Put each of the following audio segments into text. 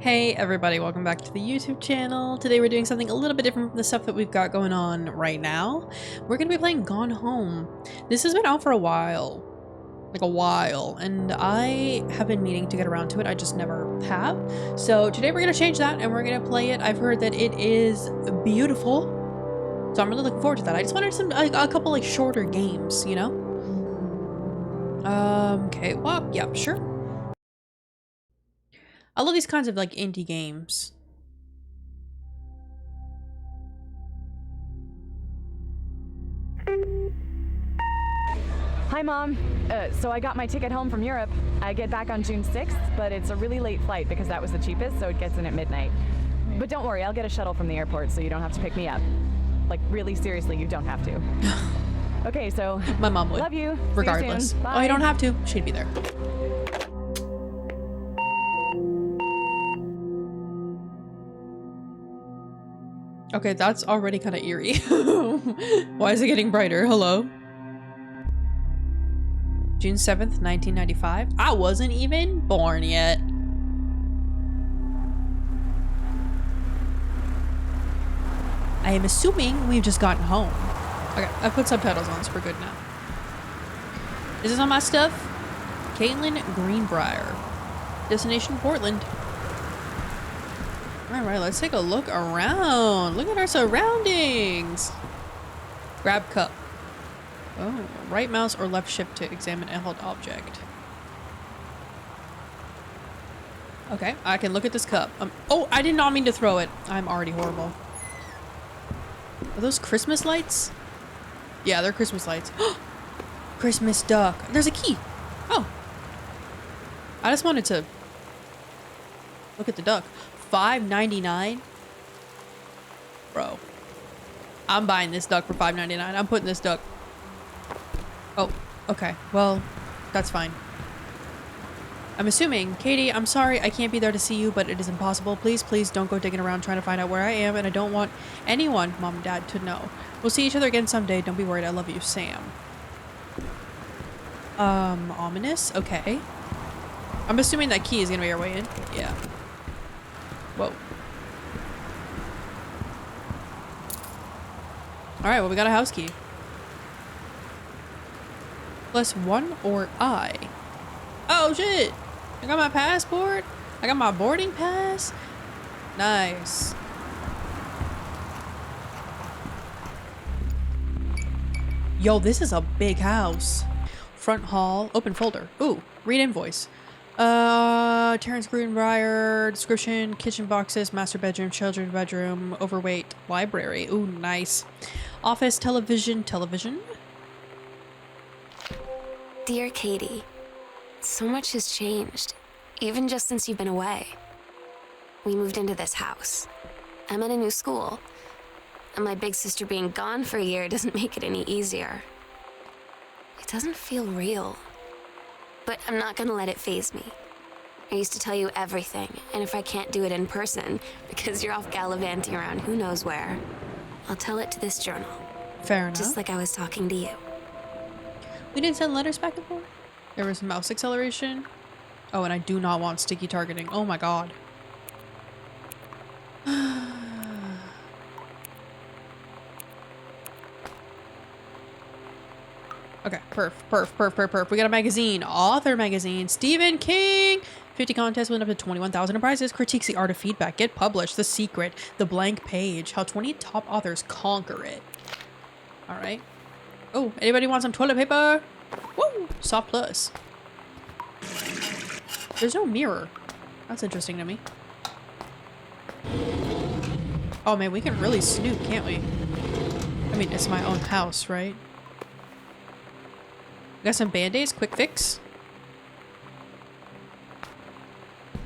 Hey everybody, welcome back to the YouTube channel. Today we're doing something a little bit different from the stuff that we've got going on right now. We're going to be playing Gone Home. This has been out for a while. And I have been meaning to get around to it, I just never have. So today we're going to change that and we're going to play it. I've heard that it is beautiful, so I'm really looking forward to that. I just wanted a couple like shorter games, you know? Okay, well, yeah, sure. I love these kinds of like indie games. Hi, Mom. So I got my ticket home from Europe. I get back on June 6th, but it's a really late flight because that was the cheapest, so it gets in at midnight. But don't worry, I'll get a shuttle from the airport so you don't have to pick me up. Like, really, seriously, you don't have to. Okay, so... My mom would. Love you. Regardless. See you soon. Bye. Oh, you don't have to. She'd be there. Okay, that's already kind of eerie. Why is it getting brighter? Hello? June 7th, 1995. I wasn't even born yet. I am assuming we've just gotten home. Okay, I put subtitles on, so we're good now. Is this on my stuff? Caitlin Greenbrier. Destination Portland. Alright, let's take a look around. Look at our surroundings. Grab cup. Oh, right mouse or left shift to examine a held object. Okay, I can look at this cup. Oh, I did not mean to throw it. I'm already horrible. Are those Christmas lights? Yeah, they're Christmas lights. Christmas duck. There's a key. Oh. I just wanted to look at the duck. $5.99. Bro. I'm buying this duck for $5.99. I'm putting this duck. Oh, okay. Well, that's fine. I'm assuming. Katie, I'm sorry I can't be there to see you, but it is impossible. Please, please don't go digging around trying to find out where I am, and I don't want anyone, Mom and Dad, to know. We'll see each other again someday. Don't be worried. I love you, Sam. Ominous? Okay. I'm assuming that key is gonna be our way in. Yeah. Whoa. Alright, well, we got a house key. +1 or I. Oh, shit! I got my passport. I got my boarding pass. Nice. Yo, this is a big house. Front hall. Open folder. Ooh, read invoice. Terrence Greenbrier, description, kitchen boxes, master bedroom, children's bedroom, overweight, library. Ooh, nice. Office, television. Dear Katie, so much has changed, even just since you've been away. We moved into this house. I'm at a new school, and my big sister being gone for a year doesn't make it any easier. It doesn't feel real. But I'm not gonna let it faze me. I used to tell you everything, and if I can't do it in person, because you're off gallivanting around who knows where, I'll tell it to this journal. Fair enough. Just like I was talking to you. We didn't send letters back and forth? There was mouse acceleration. Oh, and I do not want sticky targeting. Oh my god. Okay, perf. We got a magazine. Author magazine. Stephen King! 50 contests, win up to 21,000 in prizes. Critiques the art of feedback. Get published. The Secret. The Blank Page. How 20 top authors conquer it. Alright. Oh, anybody want some toilet paper? Woo! Soft plus. There's no mirror. That's interesting to me. Oh man, we can really snoop, can't we? I mean, it's my own house, right? Got some band-aids, quick fix.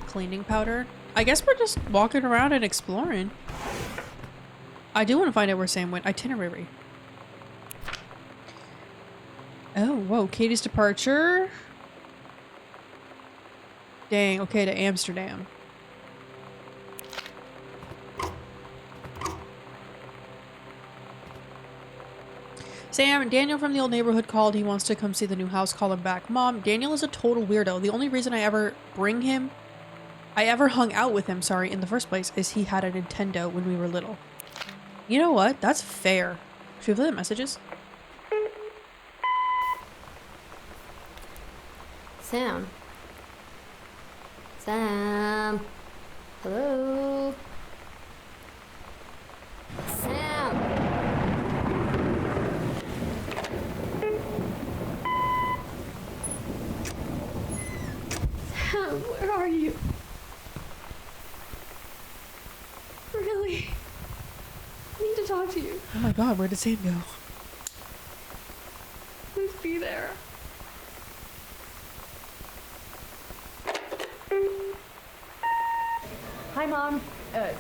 Cleaning powder. I guess we're just walking around and exploring. I do want to find out where Sam went. Itinerary. Oh, whoa. Katie's departure. Dang, okay, to Amsterdam. Sam, Daniel from the old neighborhood called. He wants to come see the new house. Call him back. Mom, Daniel is a total weirdo. The only reason I ever bring him I ever hung out with him, sorry, in the first place, is he had a Nintendo when we were little. You know what? That's fair. Should we play the messages? Sam. Sam. Hello. Sam. Sam, where are you? Really? I need to talk to you. Oh my god, where did Sam go? Please be there. Hi, Mom.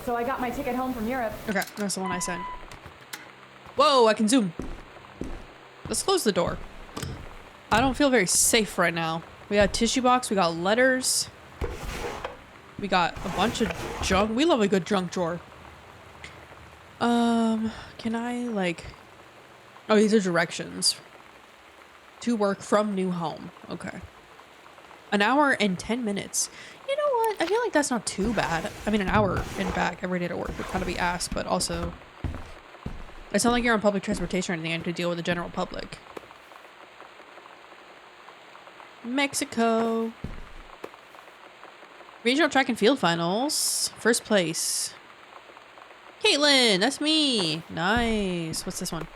So I got my ticket home from Europe. Okay, that's the one I sent. Whoa, I can zoom. Let's close the door. I don't feel very safe right now. We got a tissue box, we got letters. We got a bunch of junk. We love a good junk drawer. Can I like... Oh, these are directions. To work from new home. Okay. An hour and 10 minutes. You know what? I feel like that's not too bad. I mean, an hour and back every day to work would kind of be ass, but also... It's not like you're on public transportation or anything and to deal with the general public. Mexico. Regional track and field finals. First place. Caitlin, that's me. Nice. What's this one?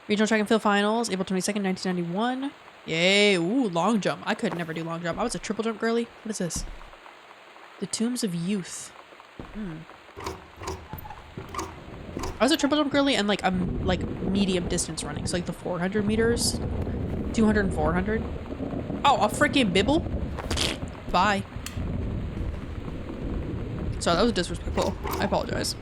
Regional track and field finals, April 22nd, 1991. Yay. Ooh, long jump. I could never do long jump. I was a triple jump girly. What is this? The Tombs of Youth. I was a triple jump girly and like I'm like medium distance running. So like the 400 meters, 200 and 400. Oh, a freaking bibble. Bye. Sorry, that was disrespectful. I apologize.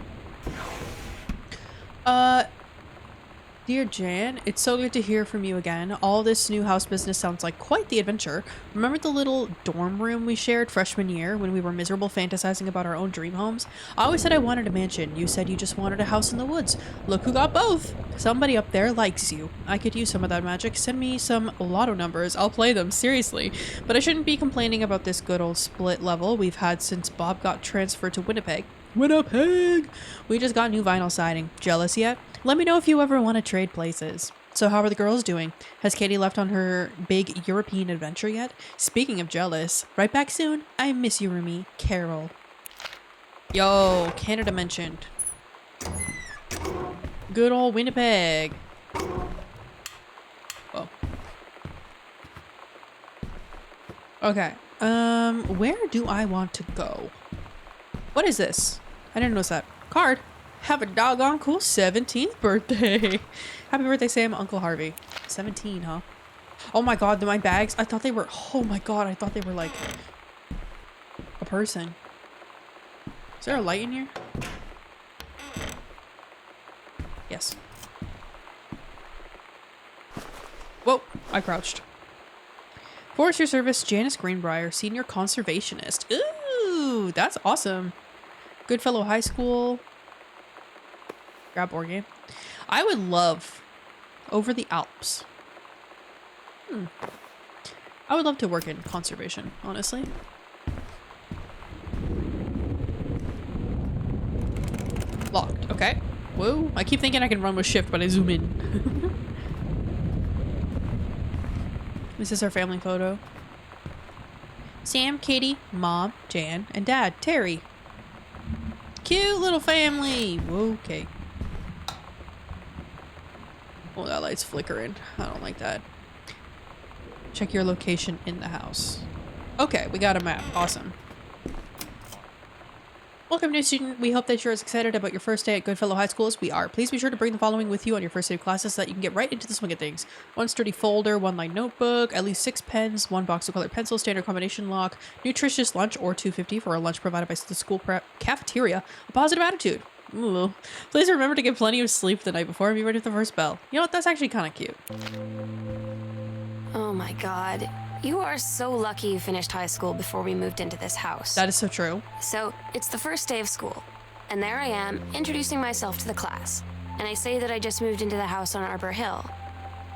Dear Jan, it's so good to hear from you again. All this new house business sounds like quite the adventure. Remember the little dorm room we shared freshman year when we were miserable fantasizing about our own dream homes? I always said I wanted a mansion. You said you just wanted a house in the woods. Look who got both. Somebody up there likes you. I could use some of that magic. Send me some lotto numbers. I'll play them, seriously. But I shouldn't be complaining about this good old split level we've had since Bob got transferred to Winnipeg. Winnipeg! We just got new vinyl siding. Jealous yet? Let me know if you ever want to trade places. So how are the girls doing? Has Katie left on her big European adventure yet? Speaking of jealous, right back soon. I miss you, Rumi. Carol. Yo, Canada mentioned. Good old Winnipeg. Whoa. Okay. Where do I want to go? What is this? I didn't notice that. Card. Have a doggone cool 17th birthday. Happy birthday, Sam. Uncle Harvey. 17, huh? Oh my god, my bags. I thought they were... Oh my god, I thought they were like... a person. Is there a light in here? Yes. Whoa, I crouched. Forest Your Service, Janice Greenbrier, Senior Conservationist. Ooh, that's awesome. Goodfellow High School. Grab board game. I would love Over the Alps. I would love to work in conservation, honestly. Locked. Okay. Whoa. I keep thinking I can run with shift, but I zoom in. This is our family photo. Sam, Katie, Mom, Jan, and Dad, Terry. Cute little family. Whoa, okay. Oh, that light's flickering. I don't like that. Check your location in the house. Okay, we got a map. Awesome. Welcome, new student. We hope that you're as excited about your first day at Goodfellow High School as we are. Please be sure to bring the following with you on your first day of classes so that you can get right into the swing of things. One sturdy folder, one lined notebook, at least 6 pens, one box of colored pencils, standard combination lock, nutritious lunch or $2.50 for a lunch provided by the school prep cafeteria, a positive attitude. Ooh. Please remember to get plenty of sleep the night before and be ready for the first bell. You know what? That's actually kind of cute. Oh my god. You are so lucky you finished high school before we moved into this house. That is so true. So, it's the first day of school, and there I am, introducing myself to the class. And I say that I just moved into the house on Arbor Hill.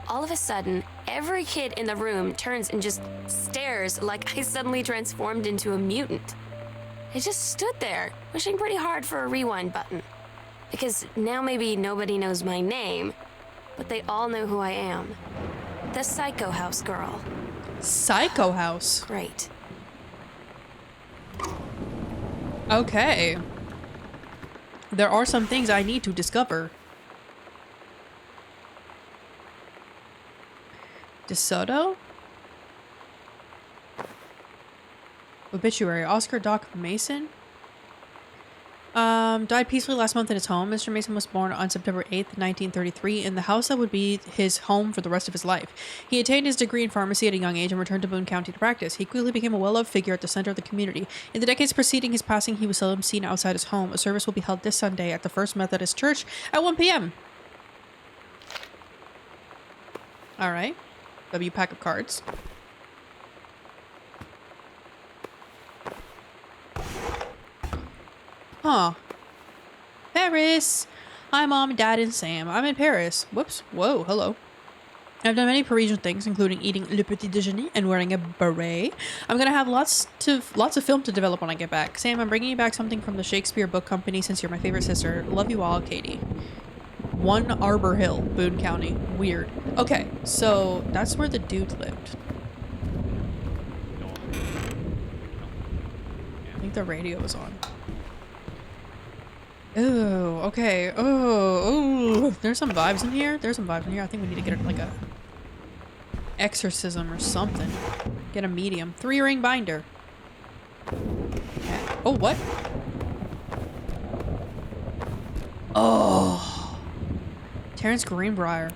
All of a sudden, every kid in the room turns and just stares like I suddenly transformed into a mutant. I just stood there, wishing pretty hard for a rewind button. Because now maybe nobody knows my name, but they all know who I am. The Psycho House girl. Psycho House? Great. Okay. There are some things I need to discover. DeSoto? Obituary. Oscar Doc Mason? Died peacefully last month in his home. Mr. Mason was born on September 8th, 1933, in the house that would be his home for the rest of his life. He attained his degree in pharmacy at a young age and returned to Boone County to practice. He quickly became a well-loved figure at the center of the community. In the decades preceding his passing, he was seldom seen outside his home. A service will be held this Sunday at the First Methodist Church at 1 p.m. Alright. W pack of cards. Huh. Paris! Hi, Mom, Dad, and Sam. I'm in Paris. Whoops. Whoa, hello. I've done many Parisian things, including eating le petit déjeuner and wearing a beret. I'm gonna have lots of film to develop when I get back. Sam, I'm bringing you back something from the Shakespeare Book Company since you're my favorite sister. Love you all, Katie. 1 Arbor Hill, Boone County. Weird. Okay, so that's where the dude lived. I think the radio was on. Oh, okay. Oh, there's some vibes in here. There's some vibes in here. I think we need to get like a exorcism or something. Get a medium. 3-ring binder. Oh, what? Oh. Terrence Greenbrier.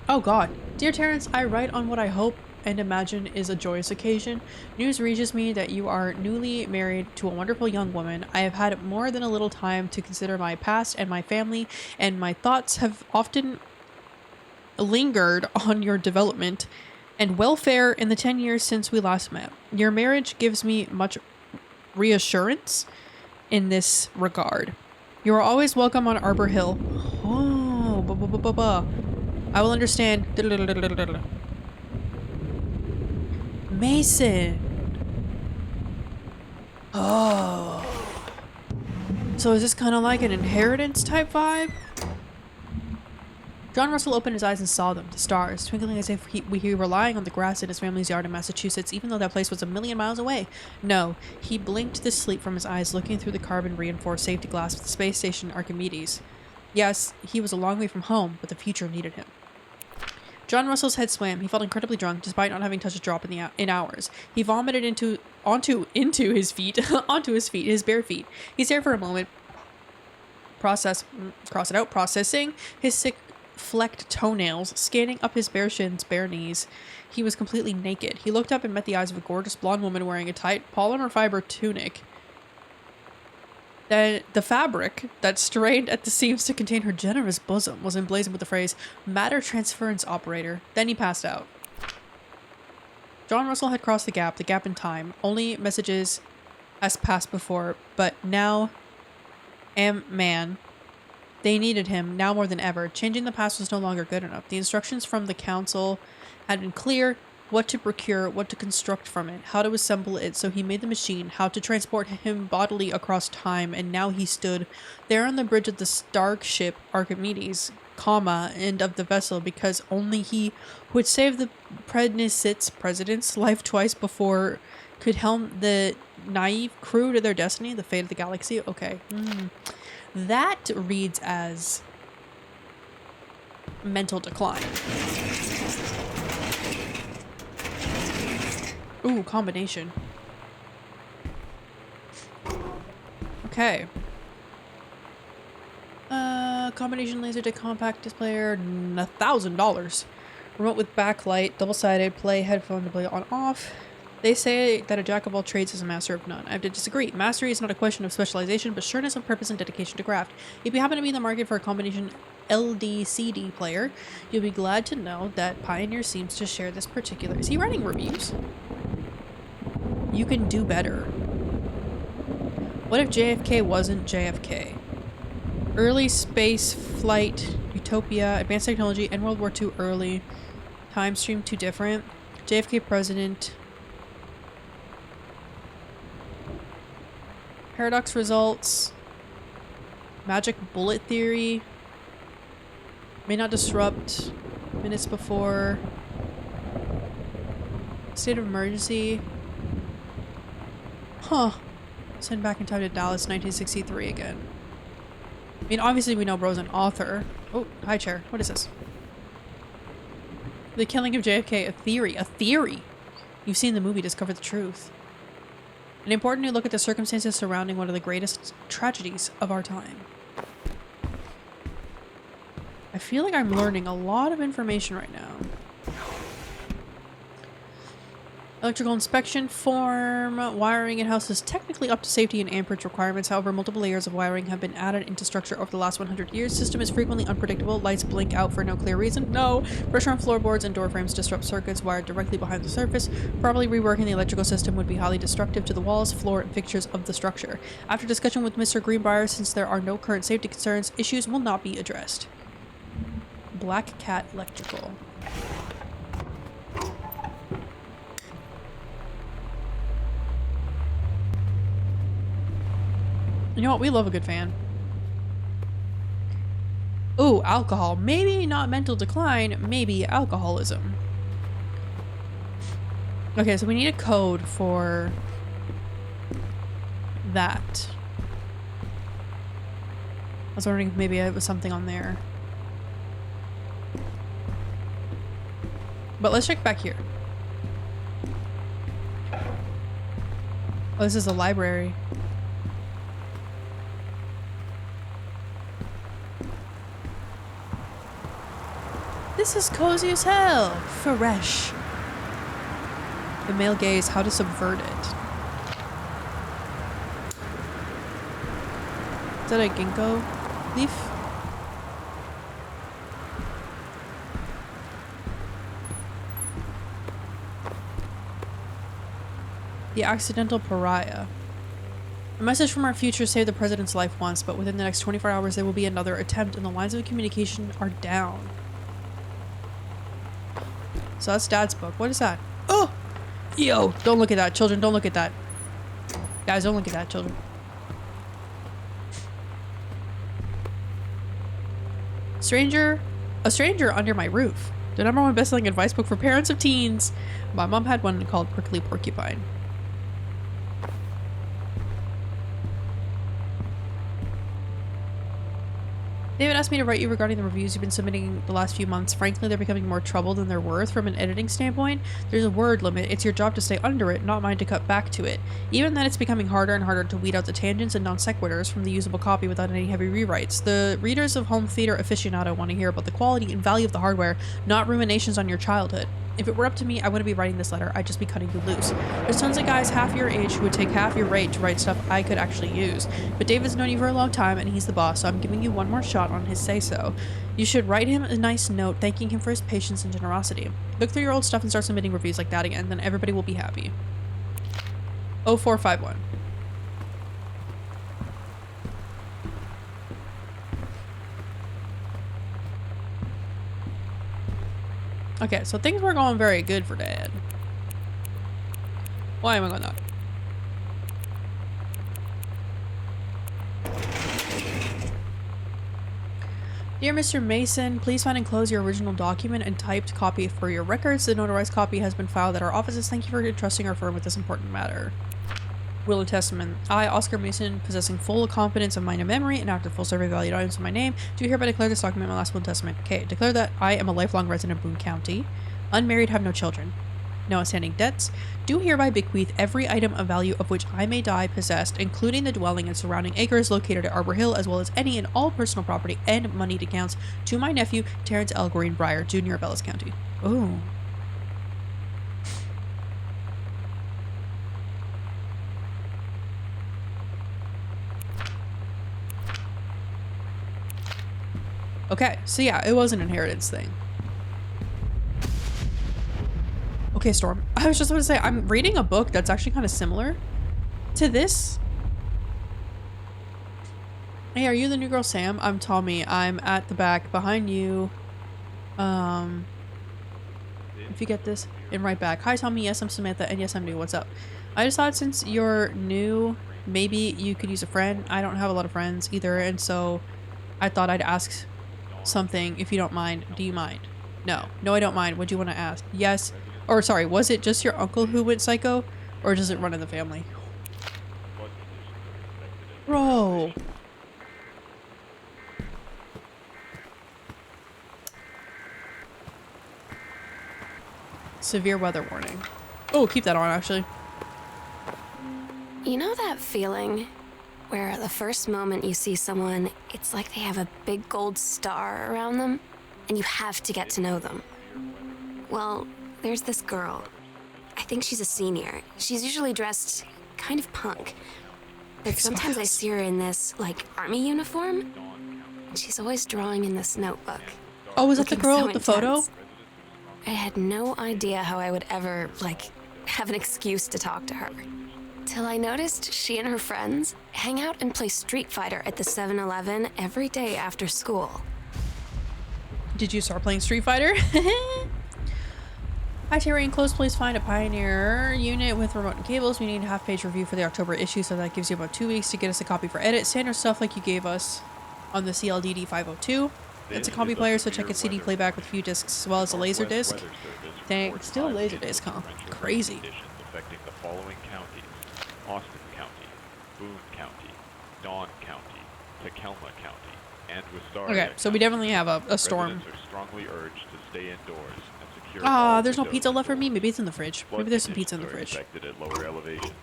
Oh god. Dear Terrence, I write on what I hope and imagine is a joyous occasion. News reaches me that you are newly married to a wonderful young woman. I have had more than a little time to consider my past and my family, and my thoughts have often lingered on your development and welfare in the 10 years since we last met. Your marriage gives me much reassurance in this regard. You are always welcome on Arbor Hill. Oh, I will understand. Mason. Oh. So is this kind of like an inheritance type vibe? John Russell opened his eyes and saw them, the stars, twinkling as if he were lying on the grass in his family's yard in Massachusetts, even though that place was a million miles away. No, he blinked the sleep from his eyes, looking through the carbon-reinforced safety glass of the space station Archimedes. Yes, he was a long way from home, but the future needed him. John Russell's head swam. He felt incredibly drunk, despite not having touched a drop in hours. He vomited onto his feet, his bare feet. He stared for a moment, processing his sick, flecked toenails, scanning up his bare shins, bare knees. He was completely naked. He looked up and met the eyes of a gorgeous blonde woman wearing a tight polymer fiber tunic. Then the fabric that strained at the seams to contain her generous bosom was emblazoned with the phrase, "Matter Transference Operator." Then he passed out. John Russell had crossed the gap in time. Only messages as passed before, but now, man, they needed him now more than ever. Changing the past was no longer good enough. The instructions from the council had been clear: what to procure, what to construct from it, how to assemble it, so he made the machine, how to transport him bodily across time, and now he stood there on the bridge of the starship Archimedes, and of the vessel, because only he who had saved the president's life twice before could helm the naive crew to their destiny, the fate of the galaxy. Okay. That reads as mental decline. Ooh, combination. Okay. Combination laser to compact displayer, $1,000. Remote with backlight, double-sided, play headphone to play on off. They say that a jack of all trades is a master of none. I have to disagree. Mastery is not a question of specialization, but sureness of purpose and dedication to craft. If you happen to be in the market for a combination LD-CD player, you'll be glad to know that Pioneer seems to share this particular... Is he writing reviews? You can do better. What if JFK wasn't JFK? Early space flight, utopia, advanced technology, and World War II early. Time stream too different. JFK president. Paradox results. Magic bullet theory. May not disrupt. Minutes before. State of emergency. Huh. Send back in time to Dallas, 1963 again. I mean, obviously we know bro's an author. Oh, high chair. What is this? The killing of JFK, a theory. A theory! You've seen the movie, discover the truth. An important new look at the circumstances surrounding one of the greatest tragedies of our time. I feel like I'm learning a lot of information right now. Electrical inspection form. Wiring in house is technically up to safety and amperage requirements. However, multiple layers of wiring have been added into structure over the last 100 years. System is frequently unpredictable. Lights blink out for no clear reason. No. Pressure on floorboards and door frames disrupt circuits wired directly behind the surface. Probably reworking the electrical system would be highly destructive to the walls, floor, and fixtures of the structure. After discussion with Mr. Greenbrier, since there are no current safety concerns, issues will not be addressed. Black Cat Electrical. You know what? We love a good fan. Ooh, alcohol. Maybe not mental decline, maybe alcoholism. Okay, so we need a code for that. I was wondering if maybe it was something on there. But let's check back here. Oh, this is a library. This is cozy as hell. Fresh. The male gaze, how to subvert it. Is that a ginkgo leaf? The accidental pariah. A message from our future saved the president's life once, but within the next 24 hours there will be another attempt and the lines of communication are down. So that's Dad's book. What is that? Oh! Yo! Don't look at that, children. Don't look at that. Guys, don't look at that, children. A stranger under my roof. The #1 best-selling advice book for parents of teens. My mom had one called Prickly Porcupine. David asked me to write you regarding the reviews you've been submitting the last few months. Frankly, they're becoming more trouble than they're worth from an editing standpoint. There's a word limit. It's your job to stay under it, not mine to cut back to it. Even then, it's becoming harder and harder to weed out the tangents and non sequiturs from the usable copy without any heavy rewrites. The readers of Home Theater Aficionado want to hear about the quality and value of the hardware, not ruminations on your childhood. If it were up to me, I wouldn't be writing this letter. I'd just be cutting you loose. There's tons of guys half your age who would take half your rate to write stuff I could actually use. But David's known you for a long time and he's the boss, so I'm giving you one more shot on his say-so. You should write him a nice note thanking him for his patience and generosity. Look through your old stuff and start submitting reviews like that again, then everybody will be happy. 0451. Okay, so things were going very good for Dad. Why am I going that? Dear Mr. Mason, please find and close your original document and typed copy for your records. The notarized copy has been filed at our offices. Thank you for entrusting our firm with this important matter. Will and Testament. I, Oscar Mason, possessing full confidence of mind and memory and after full survey valued items in my name, do hereby declare this document my last will and testament. Okay, declare that I am a lifelong resident of Boone County, unmarried, have no children, no outstanding debts, do hereby bequeath every item of value of which I may die possessed, including the dwelling and surrounding acres located at Arbor Hill, as well as any and all personal property and moneyed accounts, to my nephew, Terrence L. Greenbrier, Jr. of Ellis County. Ooh. Okay, so yeah, it was an inheritance thing. Okay, Storm. I was just about to say, I'm reading a book that's actually kind of similar to this. Hey, are you the new girl, Sam? I'm Tommy. I'm at the back behind you. If you get this, and right back. Hi, Tommy. Yes, I'm Samantha. And yes, I'm new. What's up? I just thought since you're new maybe you could use a friend. I don't have a lot of friends either, and so I thought I'd ask something if you don't mind. Do you mind? No. No, I don't mind. What do you want to ask? Yes. Or sorry, was it just your uncle who went psycho? Or does it run in the family? Bro. Severe weather warning. Oh, keep that on actually. You know that feeling where the first moment you see someone, it's like they have a big gold star around them, and you have to get to know them? Well, there's this girl. I think she's a senior. She's usually dressed kind of punk. But sometimes I see her in this, like, army uniform, and she's always drawing in this notebook. Oh, was that the looking girl so with the photo? intense. I had no idea how I would ever, like, have an excuse to talk to her. Till I noticed she and her friends hang out and play Street Fighter at the 7-Eleven every day after school. Did you start playing Street Fighter? Hi Terry, in close please find a Pioneer unit with remote and cables. We need a half-page review for the October issue, so that gives you about 2 weeks to get us a copy for edit. Standard stuff like you gave us on the CLDD 502. It's a copy player, so check its CD playback with a few discs as well as a laser disc. Dang, still a laser disc, huh? Crazy. Affecting the following counties: Austin County, Boone County, Dawn County, Tacoma County, and Wistaria. Okay, so we definitely have a storm. Residents are strongly urged to stay indoors and secure Ah, all there's no windows pizza and left for me. doors. Maybe it's in the fridge. Flood Maybe there's some pizza in the conditions are fridge. expected at lower elevations.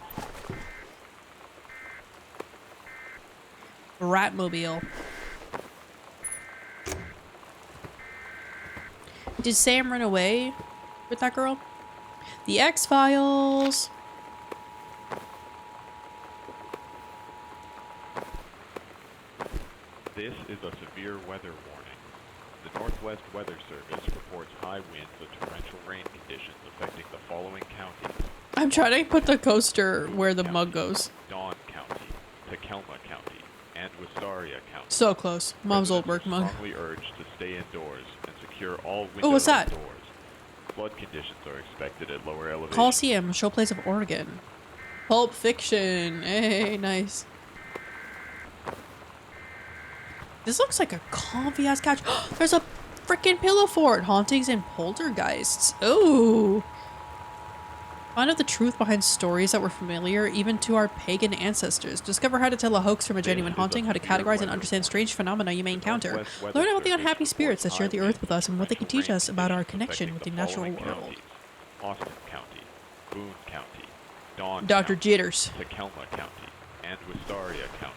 Ratmobile. Did Sam run away with that girl? The X-Files. This is a severe weather warning. The Northwest Weather Service reports high winds and torrential rain conditions affecting the following counties: I'm trying to put the coaster where the mug goes. Dawn County, Tacoma County, and Wistaria County. So close. Mom's old work Residents are mug. strongly urged to stay indoors and secure all windows Oh, what's that? and doors. Flood conditions are expected at lower elevations. Coliseum, showplace of Oregon. Pulp Fiction. Hey, nice. This looks like a comfy ass couch. There's a freaking pillow fort. Hauntings and poltergeists. Oh. Find out the truth behind stories that were familiar even to our pagan ancestors. Discover how to tell a hoax from a genuine haunting, how to categorize and understand strange phenomena you may encounter. Learn about the unhappy spirits that share the earth with us and what they can teach us about our connection with the natural world. Austin County, Boone County, Dawn Dr. County, Jitters. Tacoma County, and Wistaria County.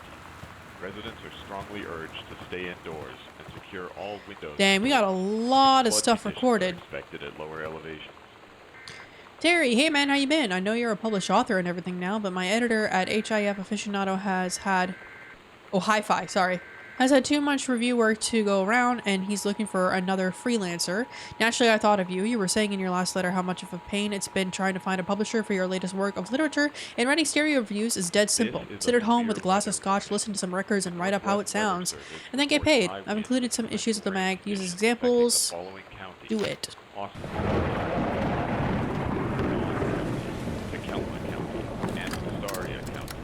Residents are strongly urged to stay indoors and secure all windows. Dang, we got a lot of Flood stuff conditions recorded. are expected at lower elevations. Terry, hey man, how you been? I know you're a published author and everything now, but my editor at HIF Aficionado has had... Oh, Hi-Fi, sorry. Has had too much review work to go around, and he's looking for another freelancer. Naturally, I thought of you. You were saying in your last letter how much of a pain it's been trying to find a publisher for your latest work of literature, and writing stereo reviews is dead simple. Sit at home with a glass of scotch, listen to some records, and write up how it sounds, and then get paid. I've included some issues of the mag, use as examples. Do it. Austin, Tacoma County, and Wistaria County.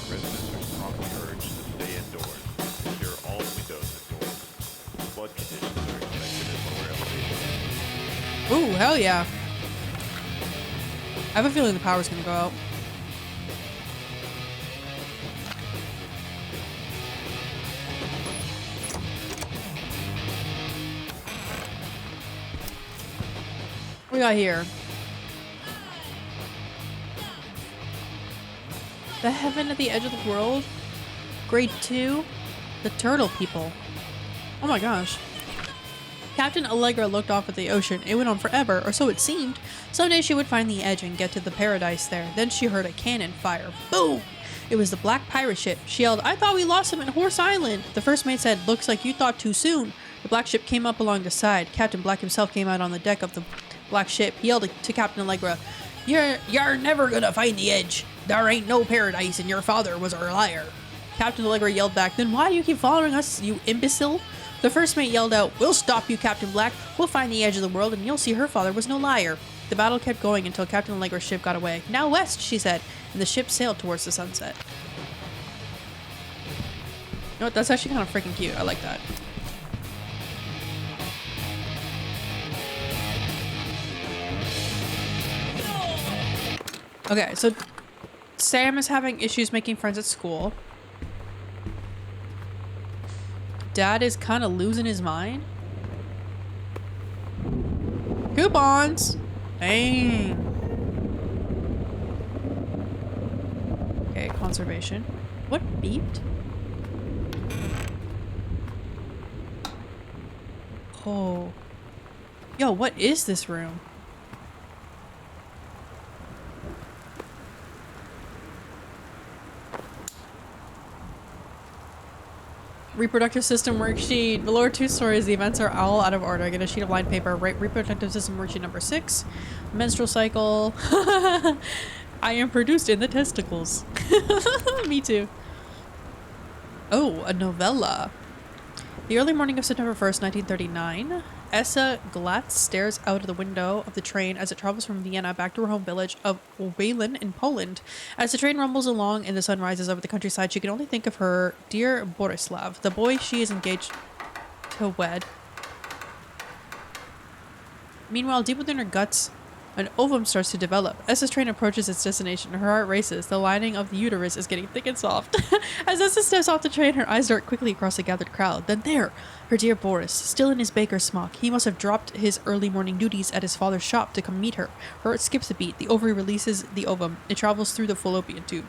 Residents are strongly urged to stay indoors and secure all windows and doors. Flood conditions are expected at lower elevations. Ooh, hell yeah. I have a feeling the power's gonna go out. What we got here? The Heaven at the Edge of the World? Grade 2? The Turtle People. Oh my gosh. Captain Allegra looked off at the ocean. It went on forever, or so it seemed. Someday she would find the edge and get to the paradise there. Then she heard a cannon fire. Boom! It was the black pirate ship. She yelled, "I thought we lost him at Horse Island." The first mate said, "Looks like you thought too soon." The black ship came up along the side. Captain Black himself came out on the deck of the black ship. He yelled to Captain Allegra, You're never gonna find the edge. There ain't no paradise and your father was a liar." Captain Allegra yelled back, "Then why do you keep following us, you imbecile?" The first mate yelled out, "We'll stop you, Captain Black. We'll find the edge of the world and you'll see her father was no liar." The battle kept going until Captain Allegra's ship got away. "Now west," she said, and the ship sailed towards the sunset. know what? That's actually kind of freaking cute. I like that. Okay, so Sam is having issues making friends at school. Dad is kind of losing his mind. Coupons! Dang. Okay, conservation. What beeped? Oh. Yo, what is this room? Reproductive system worksheet. Below are 2 stories. The events are all out of order. Get a sheet of lined paper. Write reproductive system worksheet number 6. Menstrual cycle. I am produced in the testicles. Me too. Oh, a novella. The early morning of September 1st, 1939. Essa Glatz stares out of the window of the train as it travels from Vienna back to her home village of Wayland in Poland. As the train rumbles along and the sun rises over the countryside, she can only think of her dear Borislav, the boy she is engaged to wed. Meanwhile, deep within her guts, an ovum starts to develop. Essa's train approaches its destination. Her heart races. The lining of the uterus is getting thick and soft. As Essa steps off the train, her eyes dart quickly across the gathered crowd. Then there, her dear Boris, still in his baker's smock. He must have dropped his early morning duties at his father's shop to come meet her. Her heart skips a beat. The ovary releases the ovum. It travels through the fallopian tube.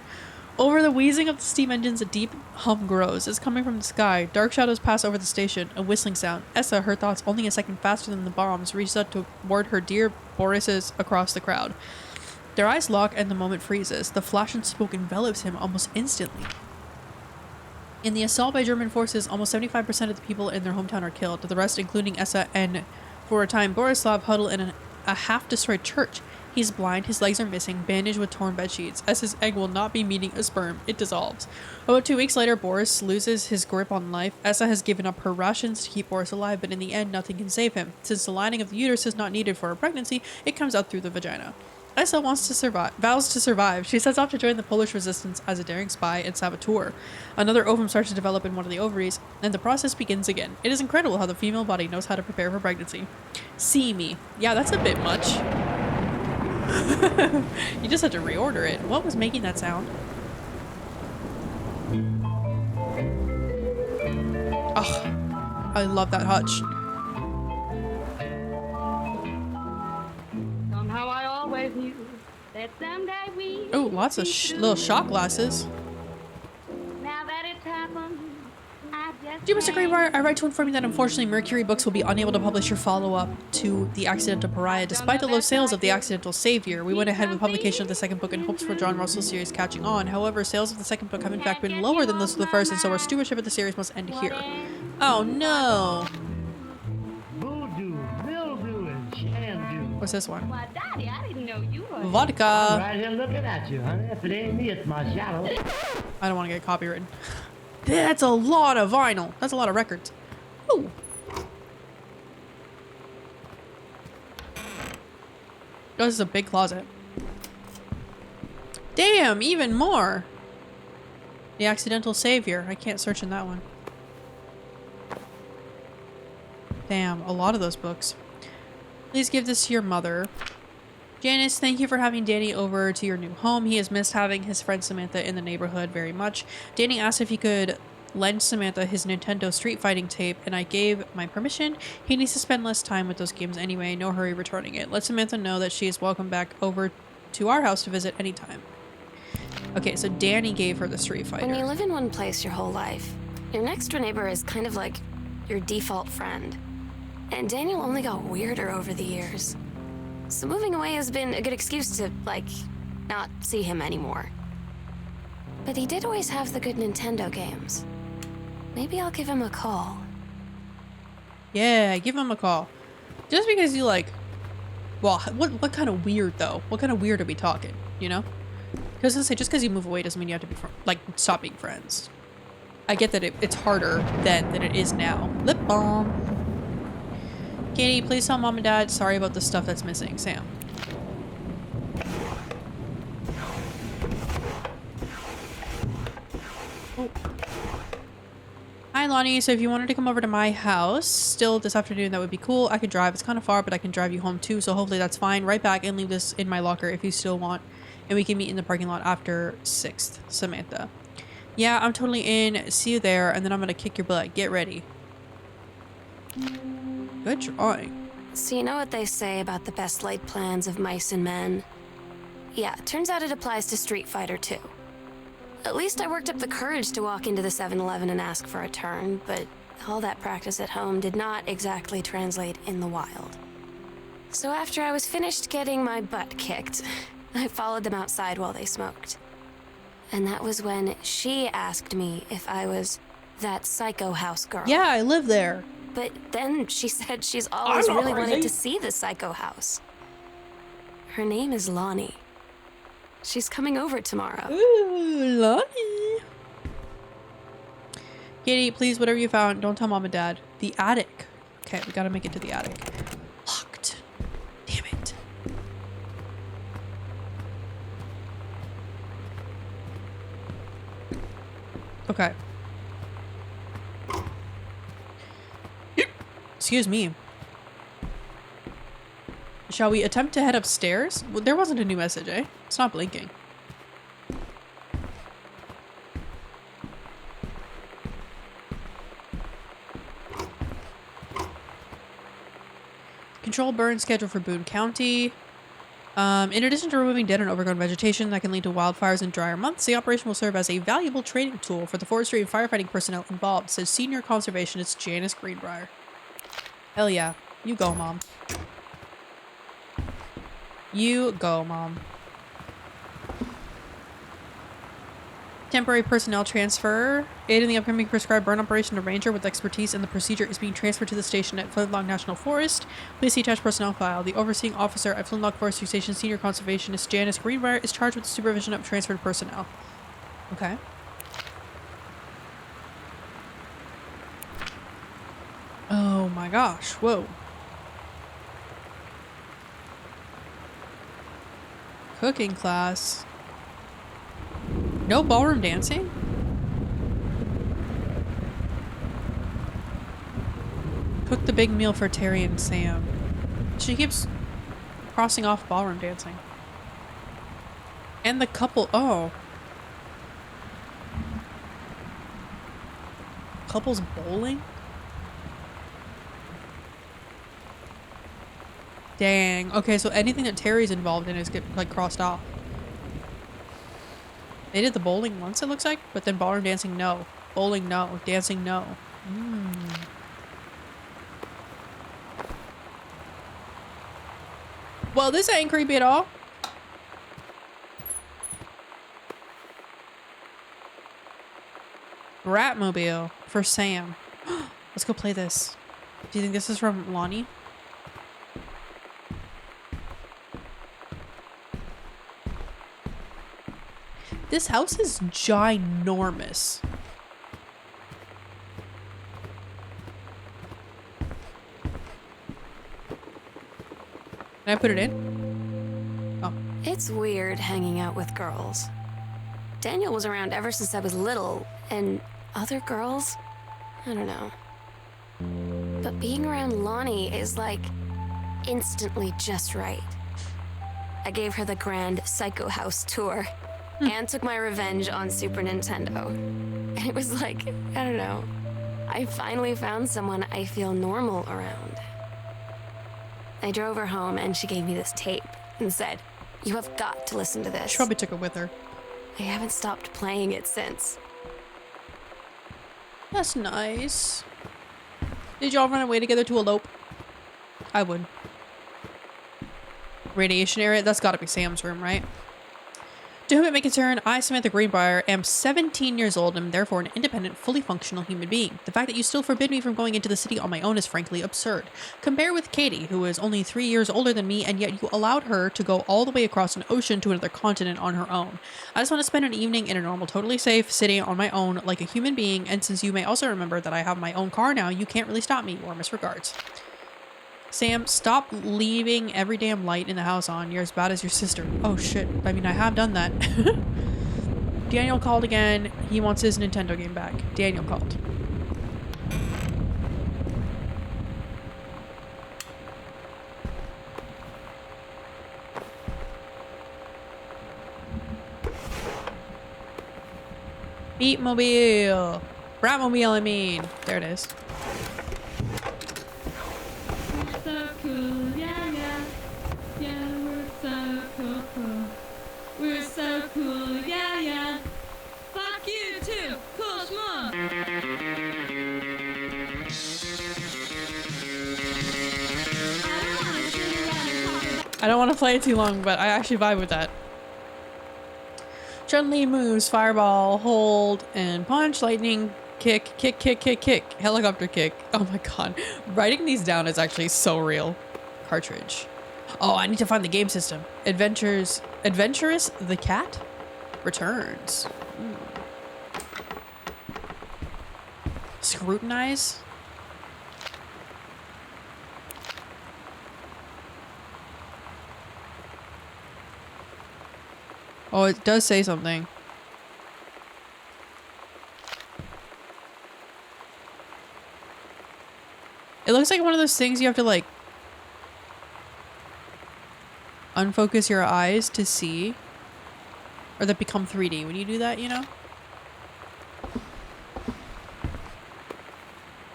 Over the wheezing of the steam engines, a deep hum grows. It's coming from the sky. Dark shadows pass over the station. A whistling sound. Essa, her thoughts only a second faster than the bombs, reaches out toward her dear Boris's across the crowd. Their eyes lock and the moment freezes. The flash and smoke envelops him almost instantly. In the assault by German forces, almost 75% of the people in their hometown are killed. The rest, including Essa and, for a time, Borislav, huddle in a half-destroyed church. He's blind, his legs are missing, bandaged with torn bed sheets. Essa's egg will not be meeting a sperm. It dissolves. About 2 weeks later, Boris loses his grip on life. Essa has given up her rations to keep Boris alive, but in the end, nothing can save him. Since the lining of the uterus is not needed for a pregnancy, it comes out through the vagina. Essa vows to survive. She sets off to join the Polish resistance as a daring spy and saboteur. Another ovum starts to develop in one of the ovaries, and the process begins again. It is incredible how the female body knows how to prepare for pregnancy. See me. Yeah, that's a bit much. You just had to reorder it. What was making that sound? Oh, I love that hutch. Somehow I always knew that someday we. Oh, lots of little shot glasses. Now that it's happened, I just. Dear Mr. Greenbrier, I write to inform you that unfortunately Mercury Books will be unable to publish your follow-up to The Accidental Pariah. Despite the low sales of The Accidental Savior, we went ahead with publication of the second book in hopes for John Russell's series catching on. However, sales of the second book have in fact been lower than those of the first, and so our stewardship of the series must end here. Oh no! Voodoo, mildew, and shandu. What's this one? Why, Daddy, I didn't know you were. I'm Vodka! right here looking at you, honey. If it ain't me, it's my shadow. I don't want to get copywritten. That's a lot of vinyl. That's a lot of records. Ooh. Oh, this is a big closet. Damn, even more. The Accidental Savior. I can't search in that one. Damn, a lot of those books. Please give this to your mother. Janice, thank you for having Danny over to your new home. He has missed having his friend Samantha in the neighborhood very much. Danny asked if he could lend Samantha his Nintendo Street Fighting tape, and I gave my permission. He needs to spend less time with those games anyway. No hurry returning it. Let Samantha know that she is welcome back over to our house to visit anytime. Okay, so Danny gave her the Street Fighter. When you live in one place your whole life, your next door neighbor is kind of like your default friend. And Daniel only got weirder over the years. So moving away has been a good excuse to, like, not see him anymore. But he did always have the good Nintendo games. Maybe I'll give him a call. Yeah, give him a call. Just because you like... Well, what kind of weird, though? What kind of weird are we talking, you know? Because I say, just because you move away doesn't mean you have to be, stop being friends. I get that it's harder then than it is now. Lip balm. Katie, please tell Mom and Dad sorry about the stuff that's missing. Sam. Oh. Hi, Lonnie. So if you wanted to come over to my house still this afternoon, that would be cool. I could drive. It's kind of far, but I can drive you home too. So hopefully that's fine. Right back and leave this in my locker if you still want. And we can meet in the parking lot after 6th. Samantha. Yeah, I'm totally in. See you there. And then I'm going to kick your butt. Get ready. Good drawing. So you know what they say about the best laid plans of mice and men? Yeah, turns out it applies to Street Fighter too. At least I worked up the courage to walk into the 7-Eleven and ask for a turn, but all that practice at home did not exactly translate in the wild. So after I was finished getting my butt kicked, I followed them outside while they smoked. And that was when she asked me if I was that psycho house girl. Yeah, I live there. But then she said she's always really wanted to see the psycho house. Her name is Lonnie. She's coming over tomorrow. Ooh, Lonnie. Katie, please, whatever you found, don't tell mom and dad. The attic. Okay, we gotta make it to the attic. Locked. Damn it. Okay. Excuse me. Shall we attempt to head upstairs? Well, there wasn't a new message, eh? It's not blinking. Control burn schedule for Boone County. In addition to removing dead and overgrown vegetation that can lead to wildfires in drier months, the operation will serve as a valuable training tool for the forestry and firefighting personnel involved, says senior conservationist Janice Greenbrier. Hell yeah. You go, Mom. You go, Mom. Temporary personnel transfer. Aid in the upcoming prescribed burn operation. A ranger with expertise in the procedure is being transferred to the station at Flintlock National Forest. Please see attached personnel file. The overseeing officer at Flintlock Forestry Station, senior conservationist Janice Greenbrier, is charged with the supervision of transferred personnel. Okay. Oh my gosh. Whoa. Cooking class. No ballroom dancing? Cook the big meal for Terry and Sam. She keeps crossing off ballroom dancing. And the couple. Oh. Couples bowling? Dang. Okay, so anything that Terry's involved in is get like crossed off. They did the bowling once, it looks like, but then ballroom dancing, no. Bowling, no. Dancing, no. Well, this ain't creepy at all. Ratmobile for Sam. Let's go play this. Do you think this is from Lonnie? This house is ginormous. Can I put it in? Oh. It's weird hanging out with girls. Daniel was around ever since I was little, and other girls? I don't know. But being around Lonnie is like instantly just right. I gave her the grand Psycho House tour and took my revenge on Super Nintendo. And it was like, I don't know, I finally found someone I feel normal around. I drove her home and she gave me this tape and said, "You have got to listen to this." She probably took it with her. I haven't stopped playing it since. That's nice. Did y'all run away together to elope? I would. Radiation area? That's gotta be Sam's room, right? To whom it may concern, I, Samantha Greenbrier, am 17 years old and am therefore an independent, fully functional human being. The fact that you still forbid me from going into the city on my own is frankly absurd. Compare with Katie, who is only 3 years older than me, and yet you allowed her to go all the way across an ocean to another continent on her own. I just want to spend an evening in a normal, totally safe city on my own like a human being, and since you may also remember that I have my own car now, you can't really stop me. Warmest regards. Sam, stop leaving every damn light in the house on. You're as bad as your sister. Oh shit. I mean, I have done that. Daniel called again. He wants his Nintendo game back. Daniel called. Beatmobile. Bratmobile, I mean. There it is. We're so cool, yeah, yeah. Yeah, we're so cool, cool. We're so cool, yeah, yeah. Fuck you too, cool schmuck. I don't want to play it too long, but I actually vibe with that. Chun-Li moves, fireball, hold, and punch, lightning, kick, kick, kick, kick, kick, helicopter kick. Oh my god. Writing these down is actually so real. Cartridge. Oh, I need to find the game system. Adventurous the cat returns. Scrutinize. Oh, it does say something. It looks like one of those things you have to like unfocus your eyes to see, or that become 3D when you do that, you know?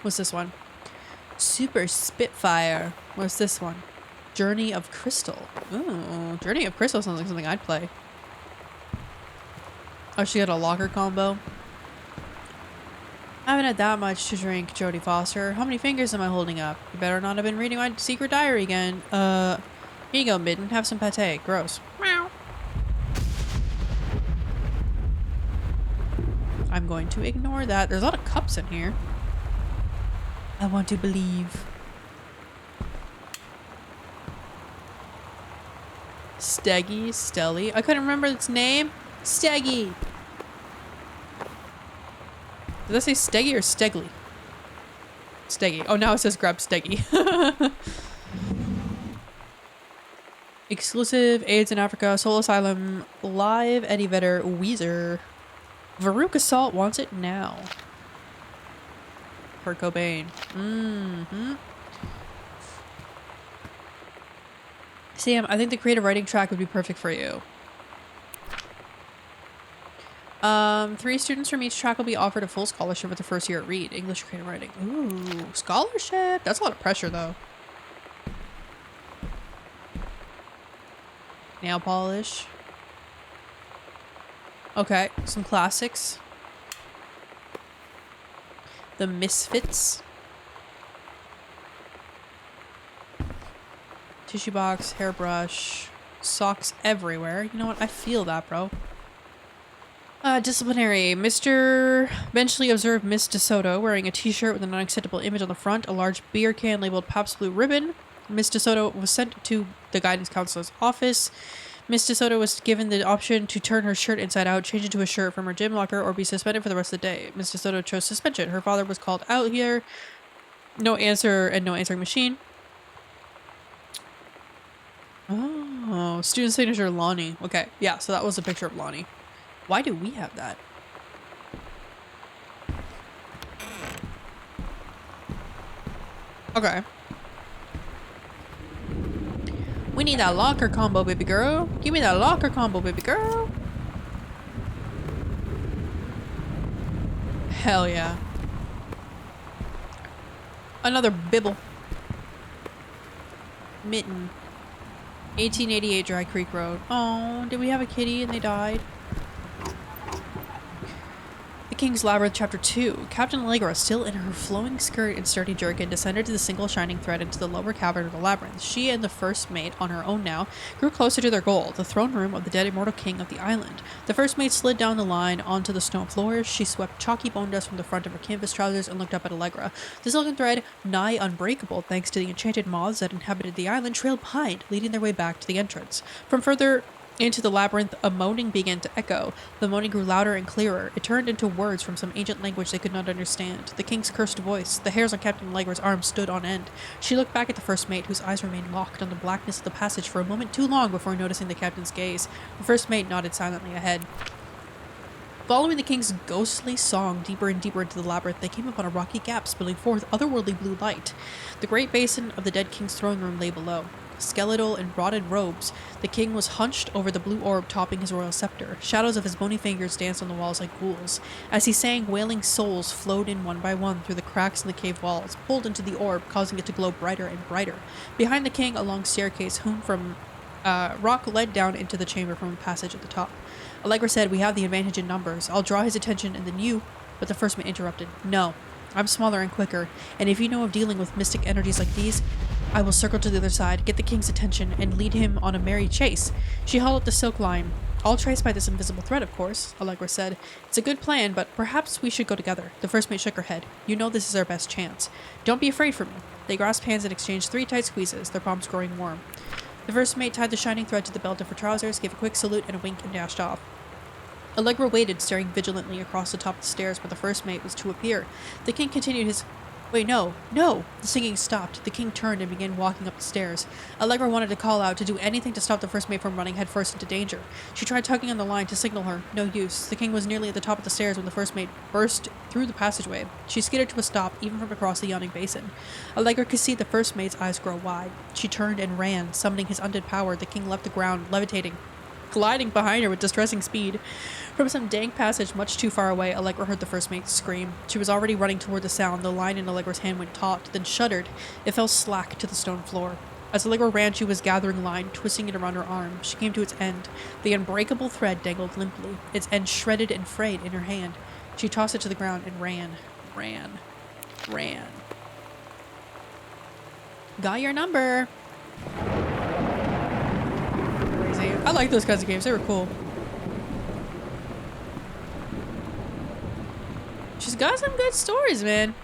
What's this one? Super Spitfire. What's this one? Journey of Crystal. Ooh, Journey of Crystal sounds like something I'd play. Oh, she got a locker combo. I haven't had that much to drink, Jodie Foster. How many fingers am I holding up? You better not have been reading my secret diary again. Here you go, Midden. Have some pate. Gross. Meow. I'm going to ignore that. There's a lot of cups in here. I want to believe. Steggy, Stelly. I couldn't remember its name. Steggy. Did that say Steggy or Stegly? Steggy. Oh, now it says grab Steggy. Exclusive AIDS in Africa. Soul Asylum. Live. Eddie Vedder. Weezer. Varuk Assault wants it now. Kurt Cobain. Sam, I think the creative writing track would be perfect for you. 3 students from each track will be offered a full scholarship with the first year at Reed. English creative writing. Ooh, scholarship. That's a lot of pressure though. Nail polish. Okay, some classics. The Misfits. Tissue box, hairbrush, socks everywhere. You know what? I feel that, bro. Disciplinary. Mr. Benchley observed Miss DeSoto wearing a t-shirt with an unacceptable image on the front, a large beer can labeled Pabst Blue Ribbon. Miss DeSoto was sent to the guidance counselor's office. Miss DeSoto was given the option to turn her shirt inside out, change into a shirt from her gym locker, or be suspended for the rest of the day. Miss DeSoto chose suspension. Her father was called out here. No answer and no answering machine. Oh, student signature Lonnie. Okay, yeah, so that was a picture of Lonnie. Why do we have that? Okay. We need that locker combo, baby girl. Give me that locker combo, baby girl. Hell yeah. Another bibble. Mitten. 1888 Dry Creek Road. Oh, did we have a kitty and they died? The King's Labyrinth, Chapter 2. Captain Allegra, still in her flowing skirt and sturdy jerkin, descended to the single shining thread into the lower cavern of the labyrinth. She and the first mate, on her own now, grew closer to their goal, the throne room of the dead immortal king of the island. The first mate slid down the line onto the stone floors. She swept chalky bone dust from the front of her canvas trousers and looked up at Allegra. The silken thread, nigh unbreakable thanks to the enchanted moths that inhabited the island, trailed behind, leading their way back to the entrance. From further into the labyrinth, a moaning began to echo. The moaning grew louder and clearer. It turned into words from some ancient language they could not understand. The king's cursed voice. The hairs on Captain Allegra's arms stood on end. She looked back at the first mate, whose eyes remained locked on the blackness of the passage for a moment too long before noticing the captain's gaze. The first mate nodded silently ahead. Following the king's ghostly song deeper and deeper into the labyrinth, they came upon a rocky gap spilling forth otherworldly blue light. The great basin of the dead king's throne room lay below. skeletal and rotted robes, the king was hunched over the blue orb topping his royal scepter. Shadows of his bony fingers danced on the walls like ghouls. As he sang, wailing souls flowed in one by one through the cracks in the cave walls, pulled into the orb, causing it to glow brighter and brighter. Behind the king, a long staircase hewn from rock led down into the chamber from a passage at the top. Allegra said, "We have the advantage in numbers. I'll draw his attention and then you..." But the first mate interrupted. "No. I'm smaller and quicker, and if you know of dealing with mystic energies like these, I will circle to the other side, get the king's attention, and lead him on a merry chase." She held up the silk line. "All traced by this invisible thread, of course," Allegra said. "It's a good plan, but perhaps we should go together." The first mate shook her head. "You know this is our best chance. Don't be afraid for me." They grasped hands and exchanged 3 tight squeezes, their palms growing warm. The first mate tied the shining thread to the belt of her trousers, gave a quick salute and a wink, and dashed off. Allegra waited, staring vigilantly across the top of the stairs where the first mate was to appear. The king continued his... Wait, no, no! The singing stopped. The king turned and began walking up the stairs. Allegra wanted to call out, to do anything to stop the first mate from running headfirst into danger. She tried tugging on the line to signal her. No use. The king was nearly at the top of the stairs when the first mate burst through the passageway. She skidded to a stop, even from across the yawning basin. Allegra could see the first mate's eyes grow wide. She turned and ran, summoning his undead power. The king left the ground, levitating, gliding behind her with distressing speed. From some dank passage much too far away, Allegra heard the first mate scream. She was already running toward the sound. The line in Allegra's hand went taut, then shuddered. It fell slack to the stone floor. As Allegra ran, she was gathering line, twisting it around her arm. She came to its end. The unbreakable thread dangled limply, its end shredded and frayed in her hand. She tossed it to the ground and ran. Got your number. Crazy. I like those kinds of games. They were cool. She's got some good stories, man.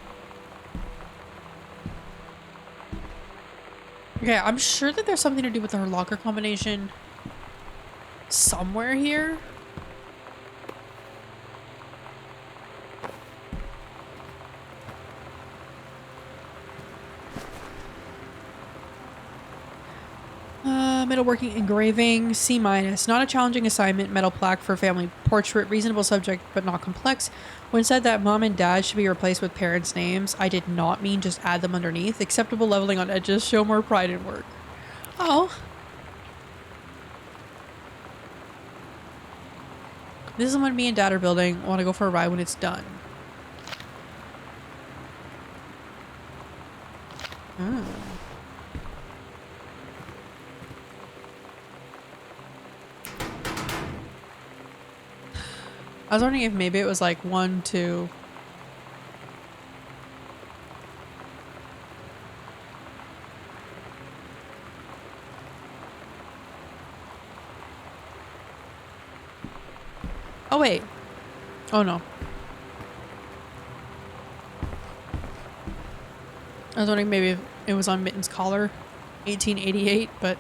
Okay, I'm sure that there's something to do with her locker combination somewhere here. Metalworking engraving, C-. Not a challenging assignment. Metal plaque for family portrait. Reasonable subject, but not complex. When said that mom and dad should be replaced with parents' names, I did not mean just add them underneath. Acceptable leveling on edges. Show more pride in work. Oh. This is what me and dad are building. I want to go for a ride when it's done. I was wondering if maybe it was like 1, 2. Oh wait. Oh no. I was wondering maybe if it was on Mitten's collar, 1888, but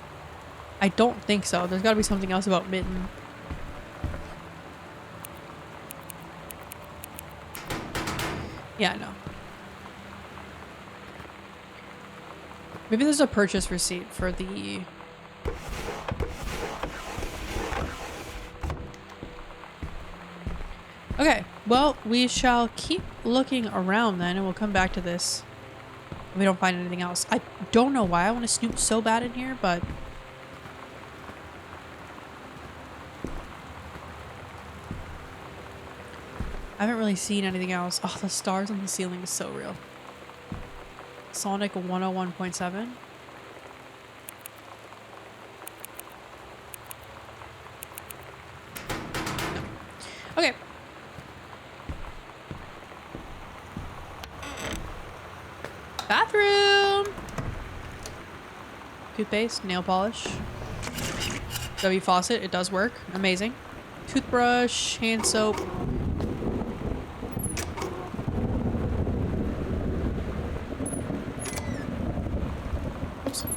I don't think so. There's gotta be something else about Mitten. Yeah, I know. Maybe there's a purchase receipt for the... Okay, well, we shall keep looking around then, and we'll come back to this if we don't find anything else. I don't know why I want to snoop so bad in here, but... I haven't really seen anything else. Oh, the stars on the ceiling is so real. Sonic 101.7. No. Okay. Bathroom! Toothpaste, nail polish. W faucet, it does work. Amazing. Toothbrush, hand soap.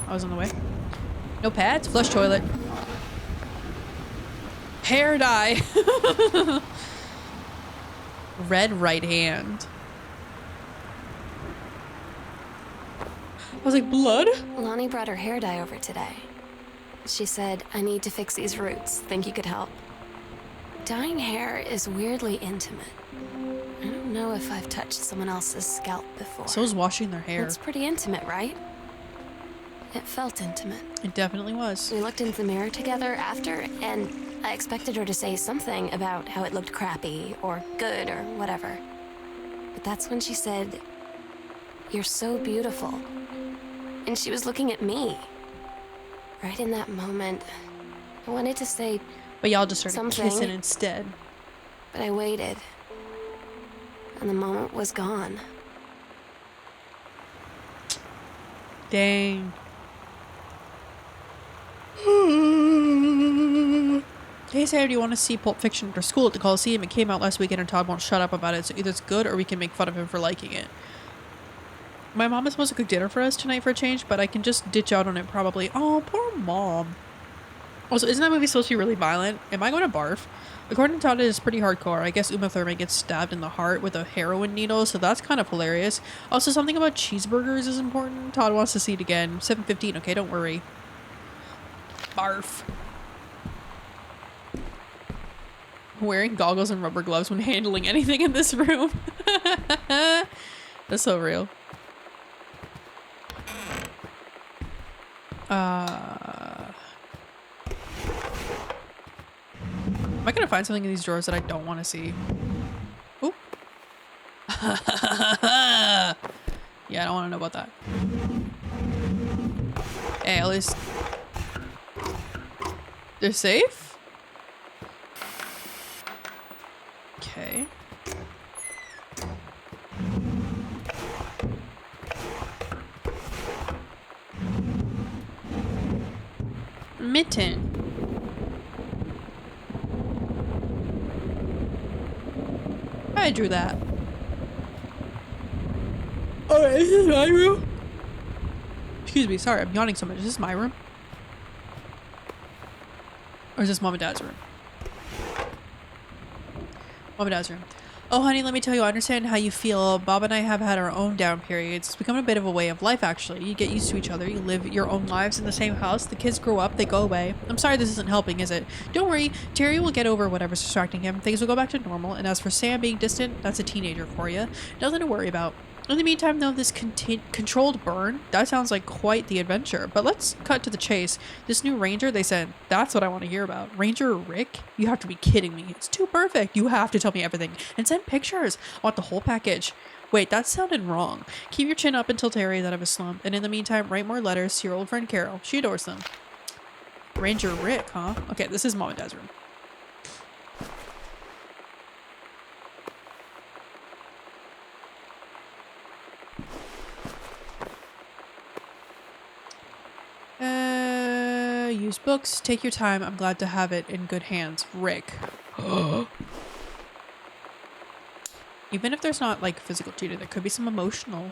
I was on the way. No pads? Flush toilet. Hair dye. Red right hand. I was like, blood? Lonnie brought her hair dye over today. She said, "I need to fix these roots. Think you could help?" Dyeing hair is weirdly intimate. I don't know if I've touched someone else's scalp before. So is washing their hair. It's pretty intimate, right? It felt intimate. It definitely was. We looked into the mirror together after, and I expected her to say something about how it looked crappy or good or whatever. But that's when she said, "You're so beautiful." And she was looking at me. Right in that moment, I wanted to say But y'all just started something, kissing instead. but I waited. And the moment was gone. Dang. Hey Sarah, do you want to see Pulp Fiction after school at the Coliseum? It came out last weekend and Todd won't shut up about it, so either it's good or we can make fun of him for liking it. My mom is supposed to cook dinner for us tonight for a change, but I can just ditch out on it probably. Oh, poor mom. Also, isn't that movie supposed to be really violent? Am I going to barf? According to Todd, it is pretty hardcore. I guess Uma Thurman gets stabbed in the heart with a heroin needle, so that's kind of hilarious. Also, something about cheeseburgers is important. Todd wants to see it again. 7:15, okay, don't worry. Barf. Wearing goggles and rubber gloves when handling anything in this room. That's so real. Am I gonna find something in these drawers that I don't want to see? Oop. Yeah, I don't want to know about that. Hey, at least they're safe? Okay. Mitten. I drew that. Alright, this is my room. Excuse me, sorry, I'm yawning so much. Is this my room? Or is this mom and dad's room? Mom and dad's room. Oh, honey, let me tell you, I understand how you feel. Bob and I have had our own down periods. It's become a bit of a way of life, actually. You get used to each other. You live your own lives in the same house. The kids grow up. They go away. I'm sorry this isn't helping, is it? Don't worry. Terry will get over whatever's distracting him. Things will go back to normal. And as for Sam being distant, that's a teenager for you. Nothing to worry about. In the meantime, though, this controlled burn, that sounds like quite the adventure. But let's cut to the chase. This new ranger they sent, that's what I want to hear about. Ranger Rick? You have to be kidding me. It's too perfect. You have to tell me everything. And send pictures. I want the whole package. Wait, that sounded wrong. Keep your chin up and tell Terry that I have a slump. And in the meantime, write more letters to your old friend Carol. She adores them. Ranger Rick, huh? Okay, this is Mom and Dad's room. Use books. Take your time. I'm glad to have it in good hands. Rick. Even if there's not like physical cheating, there could be some emotional.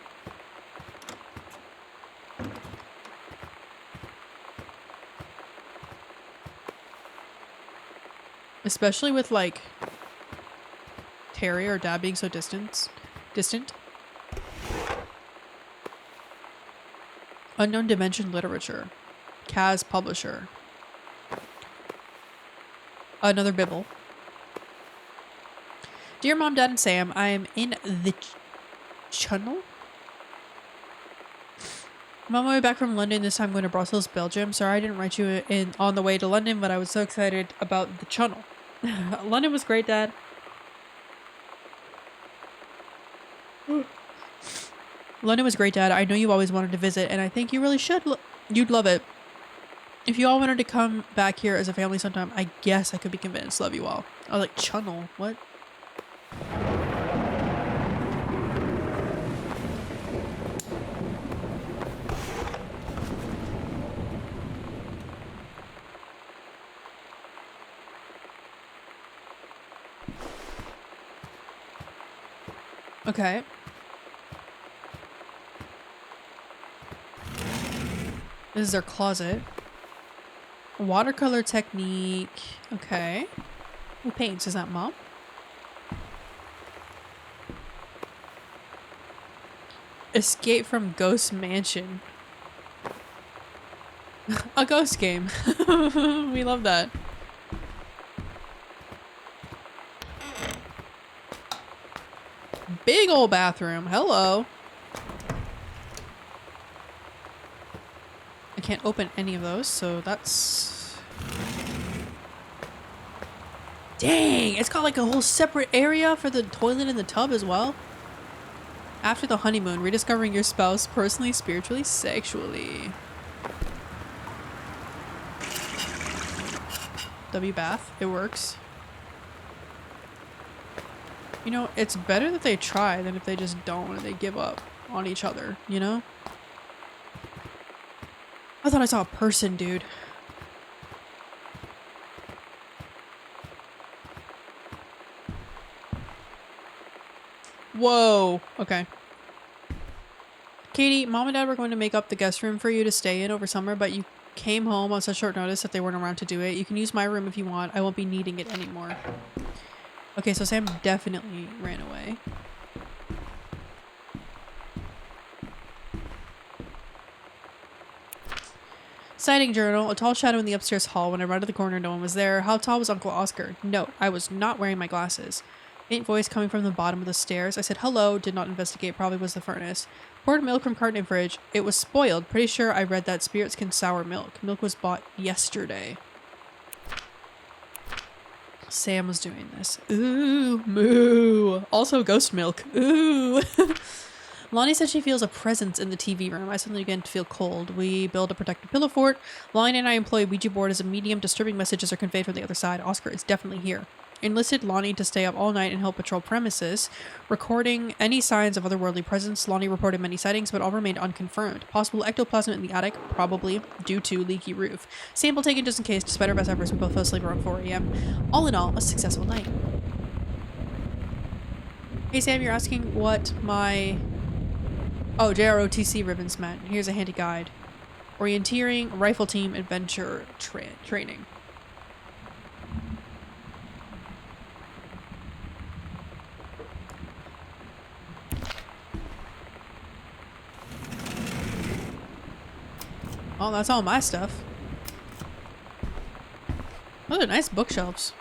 Especially with like Terry or Dad being so distant. Unknown Dimension Literature. Kaz Publisher. Another Bibble. Dear Mom, Dad, and Sam, I am in the channel. I'm on my way back from London, this time going to Brussels, Belgium. Sorry I didn't write you in on the way to London, but I was so excited about the channel. London was great, Dad. London was great, Dad. I know you always wanted to visit, and I think you really should. You'd love it. If you all wanted to come back here as a family sometime, I guess I could be convinced. Love you all. I was like, channel? What? Okay. This is their closet. Watercolor technique. Okay. Who paints? Is that Mom? Escape from Ghost Mansion. A ghost game. We love that. Big old bathroom. Hello. can't open any of those, so that's... Dang! It's got like a whole separate area for the toilet and the tub as well. After the honeymoon, rediscovering your spouse personally, spiritually, sexually. W bath. It works. You know, it's better that they try than if they just don't and they give up on each other, you know? I thought I saw a person, dude. Whoa. Okay. Katie, Mom and Dad were going to make up the guest room for you to stay in over summer, but you came home on such short notice that they weren't around to do it. You can use my room if you want. I won't be needing it anymore. Okay, so Sam definitely ran away. Sighting journal. A tall shadow in the upstairs hall. When I rounded the corner, no one was there. How tall was Uncle Oscar? No, I was not wearing my glasses. Faint voice coming from the bottom of the stairs. I said hello, did not investigate, probably was the furnace. Poured milk from carton in fridge. It was spoiled. Pretty sure I read that spirits can sour milk. Milk was bought yesterday. Sam was doing this. Ooh, moo. Also ghost milk. Ooh. Lonnie said she feels a presence in the TV room. I suddenly began to feel cold. We build a protective pillow fort. Lonnie and I employ Ouija board as a medium. Disturbing messages are conveyed from the other side. Oscar is definitely here. Enlisted Lonnie to stay up all night and help patrol premises, recording any signs of otherworldly presence. Lonnie reported many sightings, but all remained unconfirmed. Possible ectoplasm in the attic, probably due to leaky roof. Sample taken just in case. Despite our best efforts, we both fell asleep around 4 a.m. All in all, a successful night. Hey Sam, you're asking what my... Oh, JROTC ribbons meant. Here's a handy guide. Orienteering, rifle team, adventure training. Oh, that's all my stuff. Those are nice bookshelves.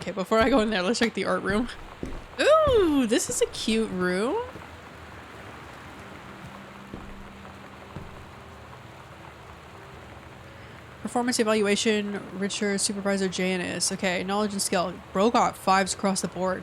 Okay, before I go in there, let's check the art room. Ooh, this is a cute room. Performance evaluation, Richard, Supervisor Janice. Okay, knowledge and skill. Bro got 5s across the board.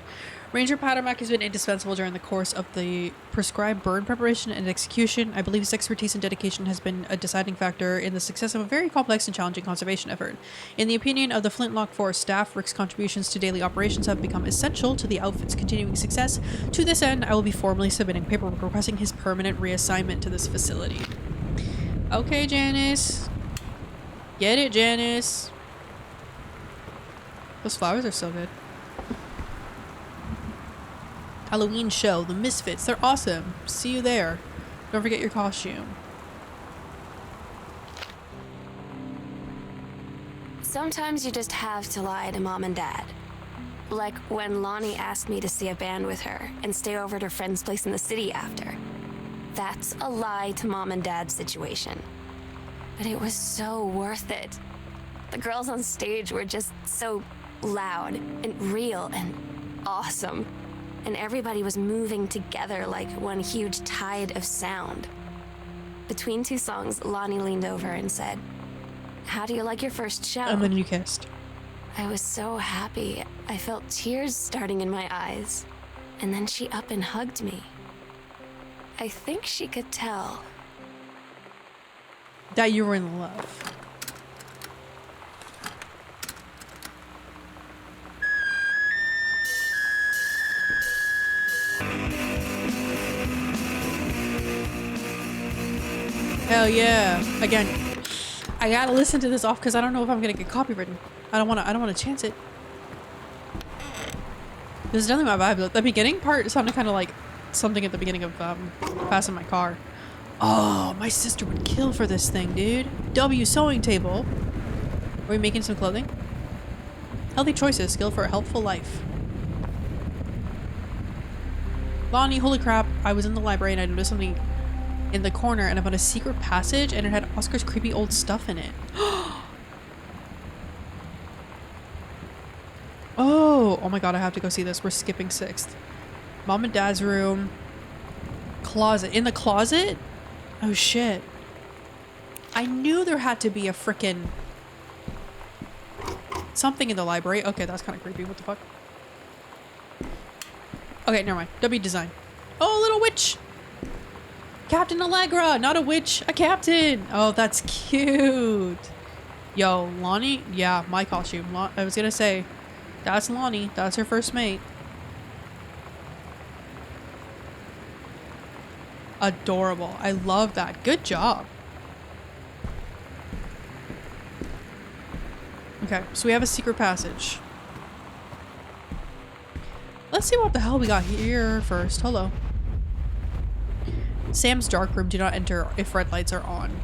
Ranger Pattermack has been indispensable during the course of the prescribed burn preparation and execution. I believe his expertise and dedication has been a deciding factor in the success of a very complex and challenging conservation effort. In the opinion of the Flintlock Forest staff, Rick's contributions to daily operations have become essential to the outfit's continuing success. To this end, I will be formally submitting paperwork requesting his permanent reassignment to this facility. Okay, Janice. Get it, Janice. Those flowers are so good. Halloween show, the Misfits. They're awesome. See you there. Don't forget your costume. Sometimes you just have to lie to Mom and Dad. Like when Lonnie asked me to see a band with her and stay over at her friend's place in the city after. That's a lie to Mom and Dad's situation. But it was so worth it. The girls on stage were just so loud and real and awesome. And everybody was moving together like one huge tide of sound. Between 2 songs, Lonnie leaned over and said, "How do you like your first show?" And then you kissed. I was so happy. I felt tears starting in my eyes. And then she up and hugged me. I think she could tell. That you were in love. Hell yeah. Again, I gotta listen to this off because I don't know if I'm gonna get copywritten. I don't wanna chance it. This is definitely my vibe. The beginning part sounded kind of like something at the beginning of Fast in My Car. Oh, my sister would kill for this thing, dude. W sewing table. Are we making some clothing? Healthy choices, skill for a helpful life. Lonnie, holy crap. I was in the library and I noticed something in the corner and I found a secret passage and it had Oscar's creepy old stuff in it. Oh my god, I have to go see this. We're skipping 6th. Mom and Dad's room. Closet. In the closet? Oh shit. I knew there had to be a frickin' something in the library. Okay, that's kind of creepy. What the fuck? Okay, never mind. W design. Oh, little witch! Captain Allegra! Not a witch, a captain! Oh, that's cute. Yo, Lonnie? Yeah, my costume. I was gonna say, that's Lonnie. That's her first mate. Adorable. I love that. Good job. Okay, so we have a secret passage. Let's see what the hell we got here first. Hello. Sam's dark room. Do not enter if red lights are on.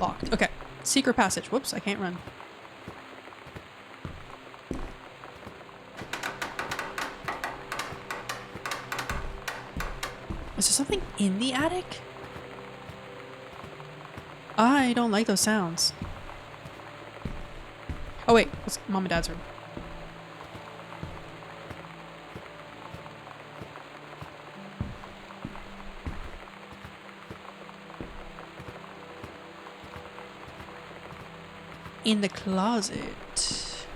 Locked. Okay. Secret passage. Whoops, I can't run. Is there something in the attic? I don't like those sounds. Oh wait, it's mom and dad's room. In the closet.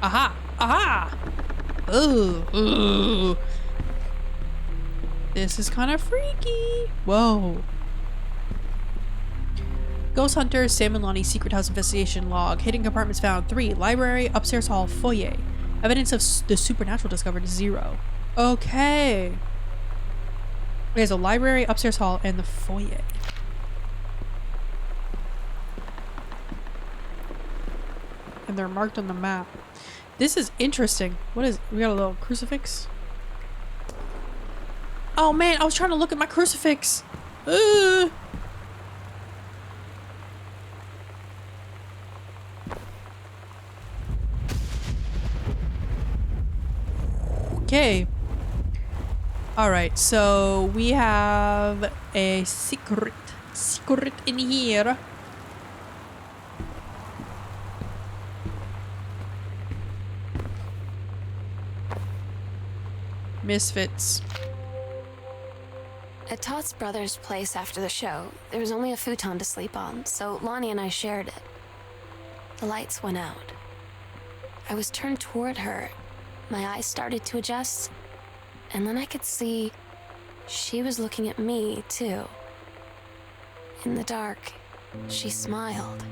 Aha! Aha! Ooh, ooh. This is kind of freaky. Whoa. Ghost Hunter, Sam and Lonnie Secret House Investigation Log. Hidden compartments found 3. Library, upstairs hall, foyer. Evidence of the supernatural discovered 0. Okay. There's a library, upstairs hall, and the foyer. And they're marked on the map. This is interesting. What is... We got a little crucifix? Oh man, I was trying to look at my crucifix. Okay. Alright, so we have a secret in here. Misfits. At Todd's brother's place after the show, there was only a futon to sleep on, so Lonnie and I shared it. The lights went out. I was turned toward her. My eyes started to adjust, and then I could see she was looking at me, too. In the dark, she smiled.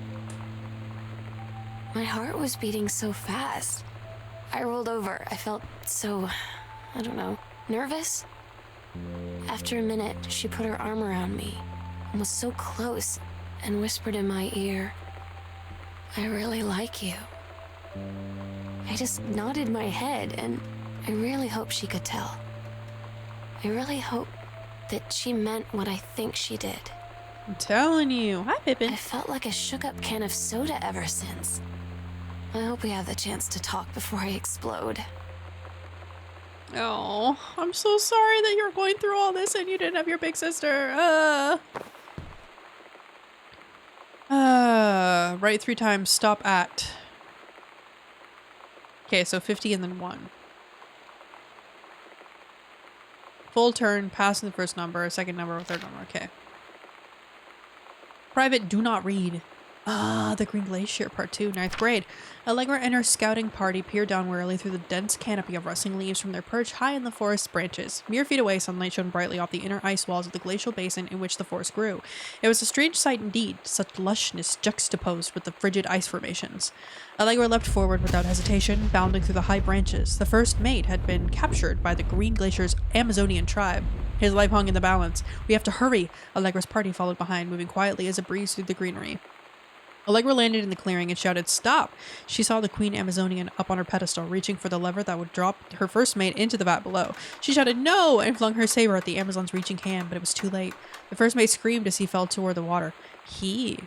My heart was beating so fast. I rolled over. I felt so, I don't know, nervous? After a minute, she put her arm around me and was so close and whispered in my ear, "I really like you." I just nodded my head, and I really hope she could tell. I really hope that she meant what I think she did. I'm telling you. Hi, Pippin. I felt like a shook-up can of soda ever since. I hope we have the chance to talk before I explode. Oh, I'm so sorry that you're going through all this and you didn't have your big sister. Write 3 times, stop at. Okay, so 50 and then 1. Full turn, pass in the first number, second number, third number, okay. Private, do not read. The Green Glacier, Part 2, 9th grade. Allegra and her scouting party peered down wearily through the dense canopy of rustling leaves from their perch high in the forest branches. Mere feet away, sunlight shone brightly off the inner ice walls of the glacial basin in which the forest grew. It was a strange sight indeed, such lushness juxtaposed with the frigid ice formations. Allegra leapt forward without hesitation, bounding through the high branches. The first mate had been captured by the Green Glacier's Amazonian tribe. His life hung in the balance. We have to hurry! Allegra's party followed behind, moving quietly as a breeze through the greenery. Allegra landed in the clearing and shouted, "Stop!" She saw the Queen Amazonian up on her pedestal, reaching for the lever that would drop her first mate into the vat below. She shouted, "No!" and flung her saber at the Amazon's reaching hand, but it was too late. The first mate screamed as he fell toward the water. He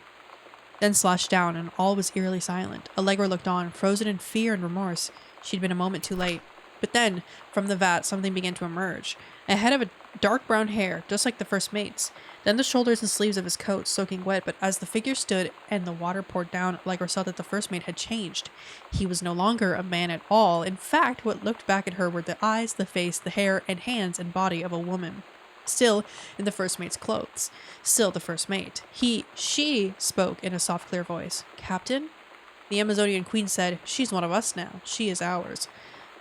then slashed down, and all was eerily silent. Allegra looked on, frozen in fear and remorse. She'd been a moment too late. But then, from the vat, something began to emerge. A head of a dark brown hair, just like the first mate's. Then the shoulders and sleeves of his coat, soaking wet, but as the figure stood and the water poured down, Allegra saw that the first mate had changed. He was no longer a man at all. In fact, what looked back at her were the eyes, the face, the hair, and hands and body of a woman. Still in the first mate's clothes. Still the first mate. She spoke in a soft, clear voice. Captain? The Amazonian queen said, "She's one of us now. She is ours."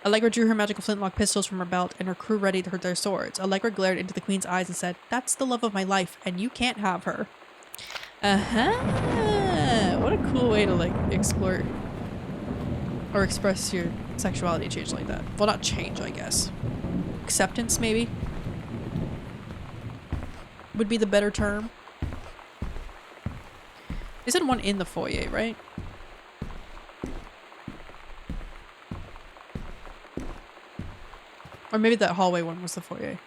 Allegra drew her magical flintlock pistols from her belt, and her crew readied their swords. Allegra glared into the queen's eyes and said, "That's the love of my life, and you can't have her." Uh-huh. What a cool way to, like, explore or express your sexuality change like that. Well, not change, I guess. Acceptance, maybe? Would be the better term. They said one in the foyer, right? Or maybe that hallway one was the foyer.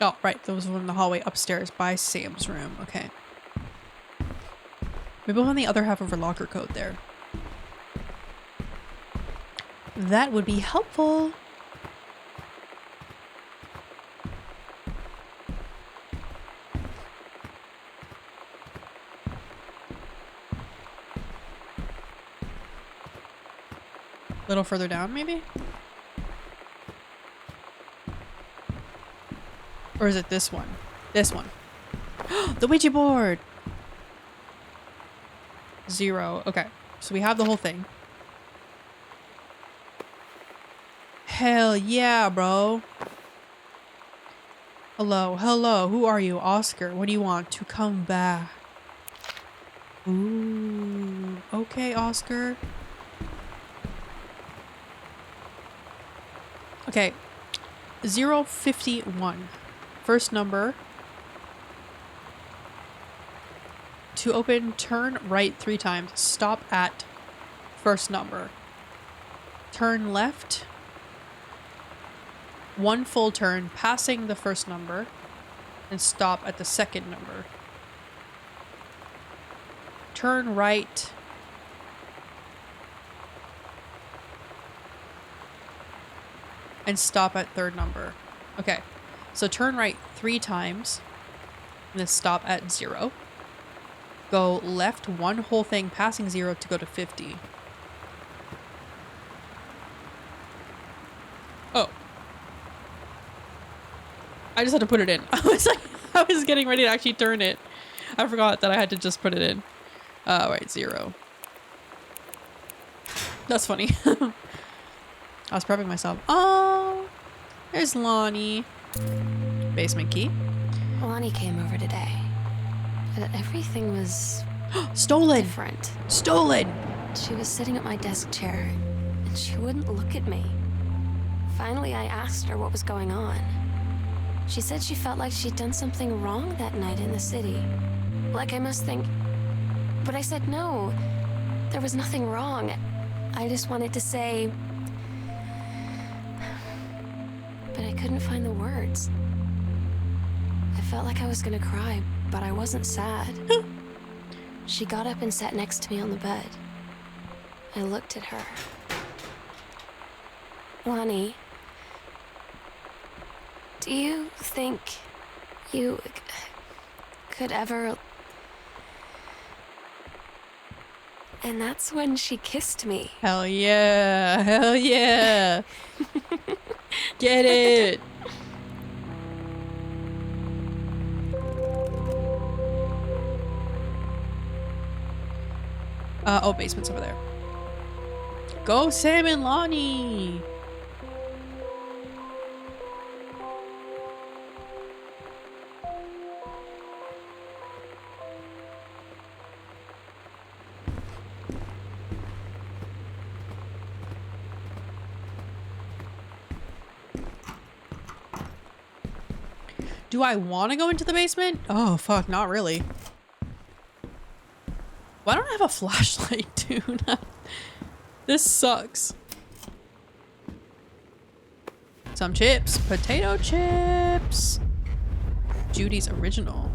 Oh, right. There was one in the hallway upstairs by Sam's room. Okay. Maybe we'll have the other half of her locker code there. That would be helpful. A little further down, maybe? Or is it this one? This one. The Ouija board! 0. Okay. So we have the whole thing. Hell yeah, bro. Hello. Hello. Who are you? Oscar. What do you want? To come back. Ooh. Okay, Oscar. Okay. 051. First number. To open, turn right 3 times. Stop at first number. Turn left. 1 full turn, passing the first number. And stop at the second number. Turn right. And stop at third number. Okay. So turn right 3 times. And then stop at 0. Go left 1 whole thing, passing 0 to go to 50. Oh. I just had to put it in. I was getting ready to actually turn it. I forgot that I had to just put it in. Right, 0. That's funny. I was prepping myself. Oh, there's Lonnie. Basement key. Lonnie came over today. Everything was stolen. different. Stolen. She was sitting at my desk chair, and she wouldn't look at me. Finally, I asked her what was going on. She said she felt like she'd done something wrong that night in the city. Like I must think. But I said no. There was nothing wrong. I just wanted to say... But I couldn't find the words. I felt like I was gonna cry, but I wasn't sad. She got up and sat next to me on the bed. I looked at her. Lonnie, do you think you could ever... And that's when she kissed me. Hell yeah. Hell yeah. Get it. Oh, basement's over there. Go Sam and Lonnie. Do I want to go into the basement? Oh, fuck, not really. Why don't I have a flashlight, dude? This sucks. Some chips. Potato chips. Judy's original.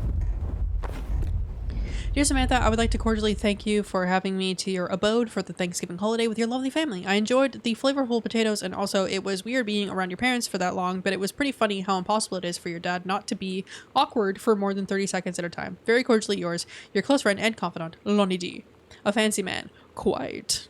Dear Samantha, I would like to cordially thank you for having me to your abode for the Thanksgiving holiday with your lovely family. I enjoyed the flavorful potatoes, and also it was weird being around your parents for that long, but it was pretty funny how impossible it is for your dad not to be awkward for more than 30 seconds at a time. Very cordially yours, your close friend and confidant, Lonnie D. A fancy man. Quite.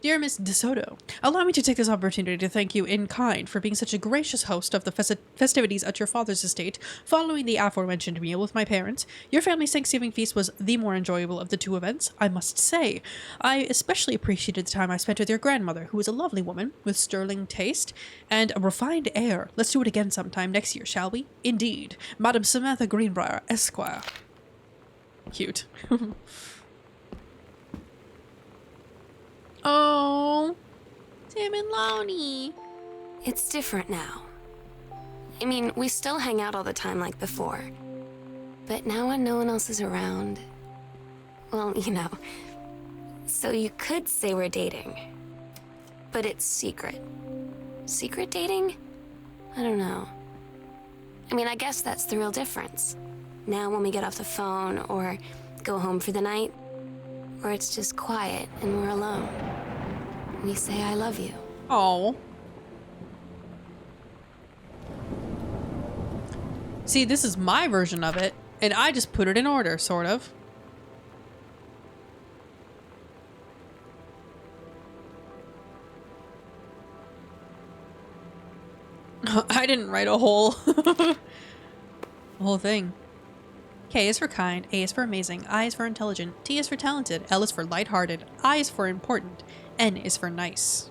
Dear Miss DeSoto, allow me to take this opportunity to thank you in kind for being such a gracious host of the festivities at your father's estate following the aforementioned meal with my parents. Your family's Thanksgiving feast was the more enjoyable of the two events, I must say. I especially appreciated the time I spent with your grandmother, who was a lovely woman with sterling taste and a refined air. Let's do it again sometime next year, shall we? Indeed. Madam Samantha Greenbrier, Esquire. Cute. Oh, Tim and Lonnie. It's different now. I mean, we still hang out all the time like before. But now when no one else is around, well, you know. So you could say we're dating. But it's secret. Secret dating? I don't know. I mean, I guess that's the real difference. Now when we get off the phone or go home for the night, or it's just quiet and we're alone. We say I love you. Oh. See, this is my version of it, and I just put it in order, sort of. I didn't write a whole thing. K is for kind, A is for amazing, I is for intelligent, T is for talented, L is for lighthearted, I is for important, N is for nice.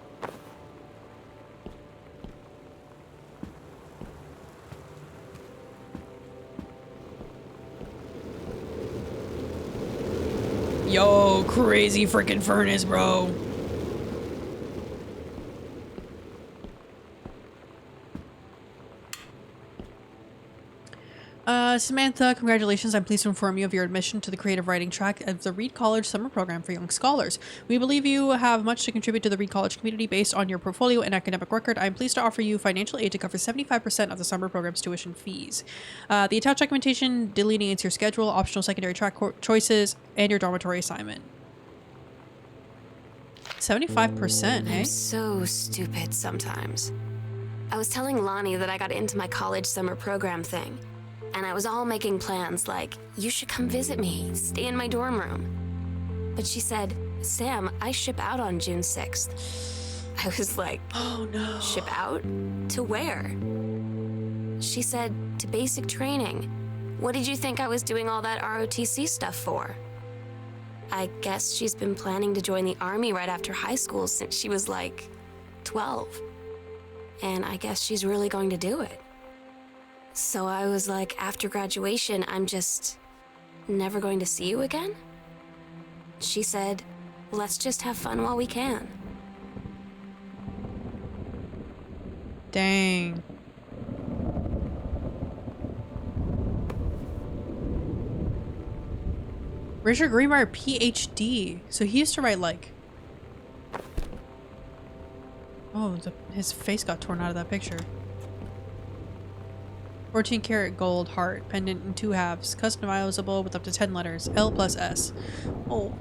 Yo, crazy freaking furnace, bro. Samantha, congratulations. I'm pleased to inform you of your admission to the creative writing track of the Reed College Summer Program for Young Scholars. We believe you have much to contribute to the Reed College community based on your portfolio and academic record. I'm pleased to offer you financial aid to cover 75% of the summer program's tuition fees. The attached documentation delineates your schedule, optional secondary track choices, and your dormitory assignment. 75%, eh? I'm so stupid sometimes. I was telling Lonnie that I got into my college summer program thing. And I was all making plans like, you should come visit me, stay in my dorm room. But she said, Sam, I ship out on June 6th. I was like, Oh no. ship out? To where? She said, to basic training. What did you think I was doing all that ROTC stuff for? I guess she's been planning to join the army right after high school since she was like 12. And I guess she's really going to do it. So I was like, after graduation, I'm just never going to see you again? She said, let's just have fun while we can. Dang. Richard Greenbrier, PhD. So he used to write like... Oh, his face got torn out of that picture. 14 karat gold heart, pendant in 2 halves, customizable with up to 10 letters, L plus S. Oh.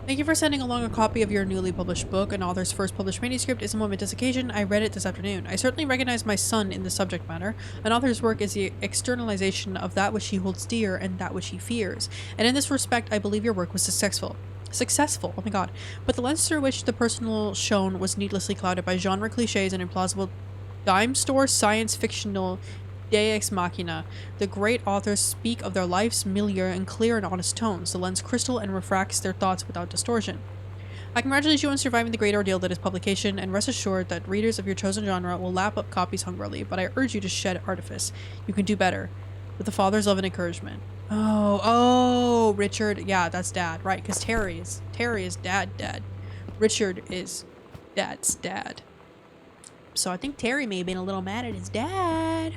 Thank you for sending along a copy of your newly published book. An author's first published manuscript is a momentous occasion. I read it this afternoon. I certainly recognize my son in the subject matter. An author's work is the externalization of that which he holds dear and that which he fears. And in this respect, I believe your work was successful. Successful, oh my god. But the lens through which the personal shone was needlessly clouded by genre cliches and implausible dime store science fictional Deus ex machina. The great authors speak of their life's milieu in clear and honest tones. The lens crystal and refracts their thoughts without distortion. I congratulate you on surviving the great ordeal that is publication, and rest assured that readers of your chosen genre will lap up copies hungrily, but I urge you to shed artifice. You can do better. With the father's love and encouragement. Oh, Richard. Yeah, that's dad, right? Because Terry is dad. Richard is dad's dad. So I think Terry may have been a little mad at his dad.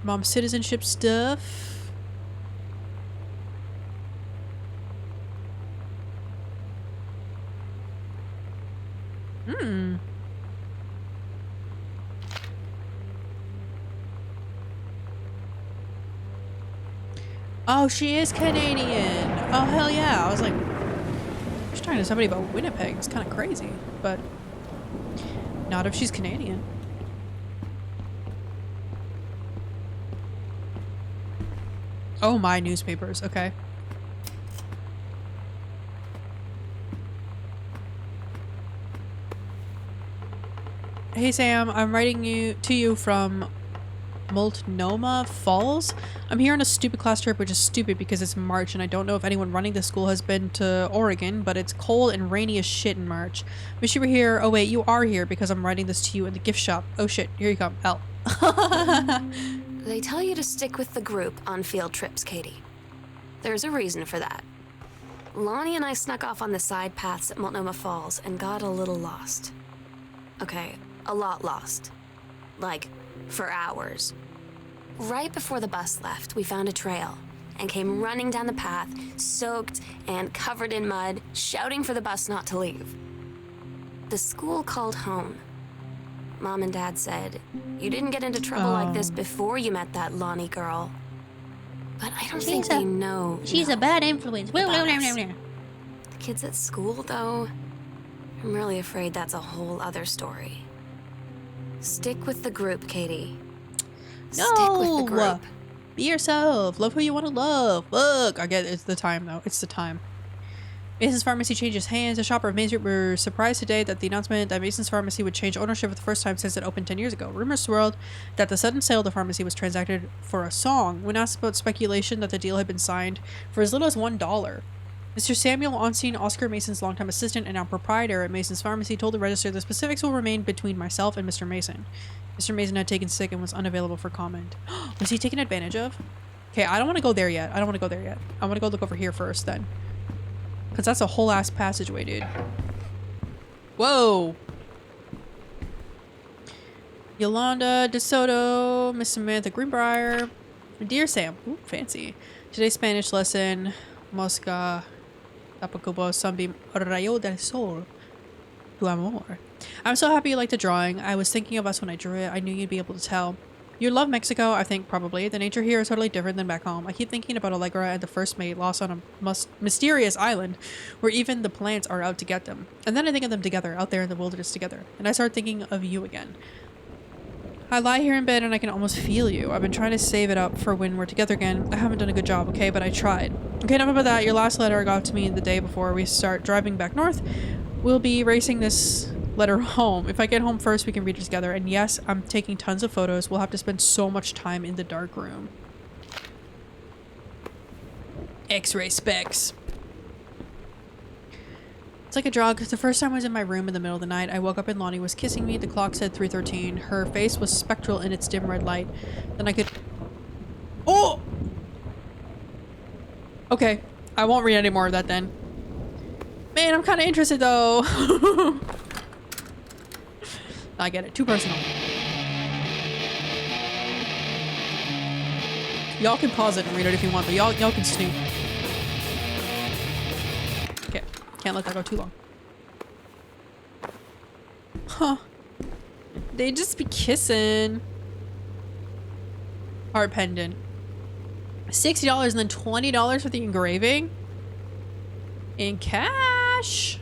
Mom's citizenship stuff. Oh, she is Canadian. Oh, hell yeah. I was like, she's talking to somebody about Winnipeg. It's kind of crazy, but not if she's Canadian. Oh, my newspapers. Okay. Hey Sam, I'm writing to you from Multnomah Falls. I'm here on a stupid class trip, which is stupid because it's March and I don't know if anyone running the school has been to Oregon, but it's cold and rainy as shit in March. Wish you were here. Oh wait, you are here because I'm writing this to you in the gift shop. Oh shit, here you come. L. They tell you to stick with the group on field trips, Katie. There's a reason for that. Lonnie and I snuck off on the side paths at Multnomah Falls and got a little lost. Okay, a lot lost. Like, for hours. Right before the bus left, we found a trail and came running down the path, soaked and covered in mud, shouting for the bus not to leave. The school called home. Mom and Dad said, "You didn't get into trouble like this before you met that Lonnie girl." But I don't think they know. She's a bad influence. The kids at school, though, I'm really afraid that's a whole other story. Stick with the group, Katie. No! Stick with the group. Be yourself. Love who you want to love. Look, I get it. It's the time, though. It's the time. Mason's Pharmacy changes hands. The shopper of Main Street were surprised today that the announcement that Mason's Pharmacy would change ownership for the first time since it opened 10 years ago. Rumors swirled that the sudden sale of the pharmacy was transacted for a song. When asked about speculation that the deal had been signed for as little as $1, Mr. Samuel Onstein, Oscar Mason's longtime assistant and now proprietor at Mason's Pharmacy, told the register the specifics will remain between myself and Mr. Mason. Mr. Mason had taken sick and was unavailable for comment. Was he taken advantage of? Okay, I don't want to go there yet. I want to go look over here first then. Because that's a whole ass passageway, dude. Whoa! Yolanda DeSoto, Miss Samantha Greenbrier. Dear Sam. Ooh, fancy. Today's Spanish lesson. Mosca. Tapacubo Sambi Rayo del Sol. Tu amor. I'm so happy you liked the drawing. I was thinking of us when I drew it. I knew you'd be able to tell. You'd love Mexico, I think, probably. The nature here is totally different than back home. I keep thinking about Allegra and the first mate lost on a mysterious island where even the plants are out to get them. And then I think of them together, out there in the wilderness together. And I start thinking of you again. I lie here in bed and I can almost feel you. I've been trying to save it up for when we're together again. I haven't done a good job, okay? But I tried. Okay, enough about that. Your last letter got to me the day before we start driving back north. We'll be racing this letter home. If I get home first, we can read it together. And yes, I'm taking tons of photos. We'll have to spend so much time in the dark room. X-ray specs. It's like a drug. The first time I was in my room in the middle of the night, I woke up and Lonnie was kissing me. The clock said 3:13. Her face was spectral in its dim red light. Then I could... Oh! Okay. I won't read any more of that then. Man, I'm kind of interested though. I get it. Too personal. Y'all can pause it and read it if you want, but y'all can snoop. Okay. Can't let that go too long. Huh. They just be kissing. Heart pendant. $60 and then $20 for the engraving? In cash?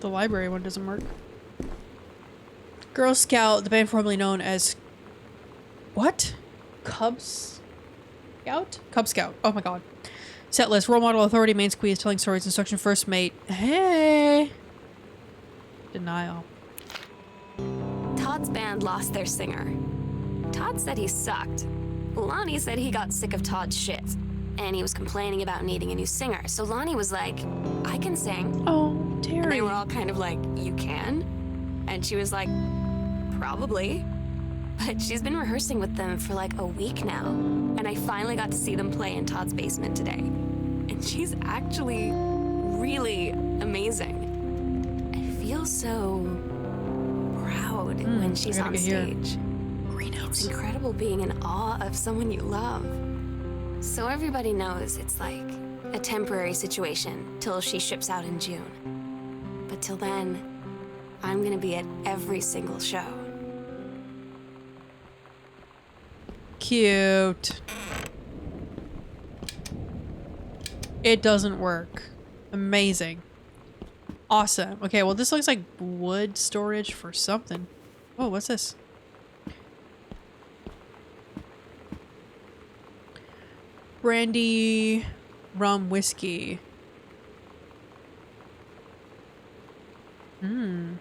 The library one doesn't work. Girl Scout, the band formerly known as... What? Cub Scout? Cub Scout. Oh my god. Set list. Role model, authority, main squeeze, telling stories, instruction, first mate. Hey! Denial. Todd's band lost their singer. Todd said he sucked. Lonnie said he got sick of Todd's shit. And he was complaining about needing a new singer. So Lonnie was like, I can sing. Oh, Terry. And they were all kind of like, you can? And she was like, probably. But she's been rehearsing with them for like a week now. And I finally got to see them play in Todd's basement today. And she's actually really amazing. I feel so proud when she's on stage. It's incredible being in awe of someone you love. So everybody knows it's like a temporary situation till she ships out in June. But till then, I'm gonna be at every single show. Cute. It doesn't work. Amazing. Awesome. Okay, well this looks like wood storage for something. Oh, what's this? Brandy, rum, whiskey. Hmm.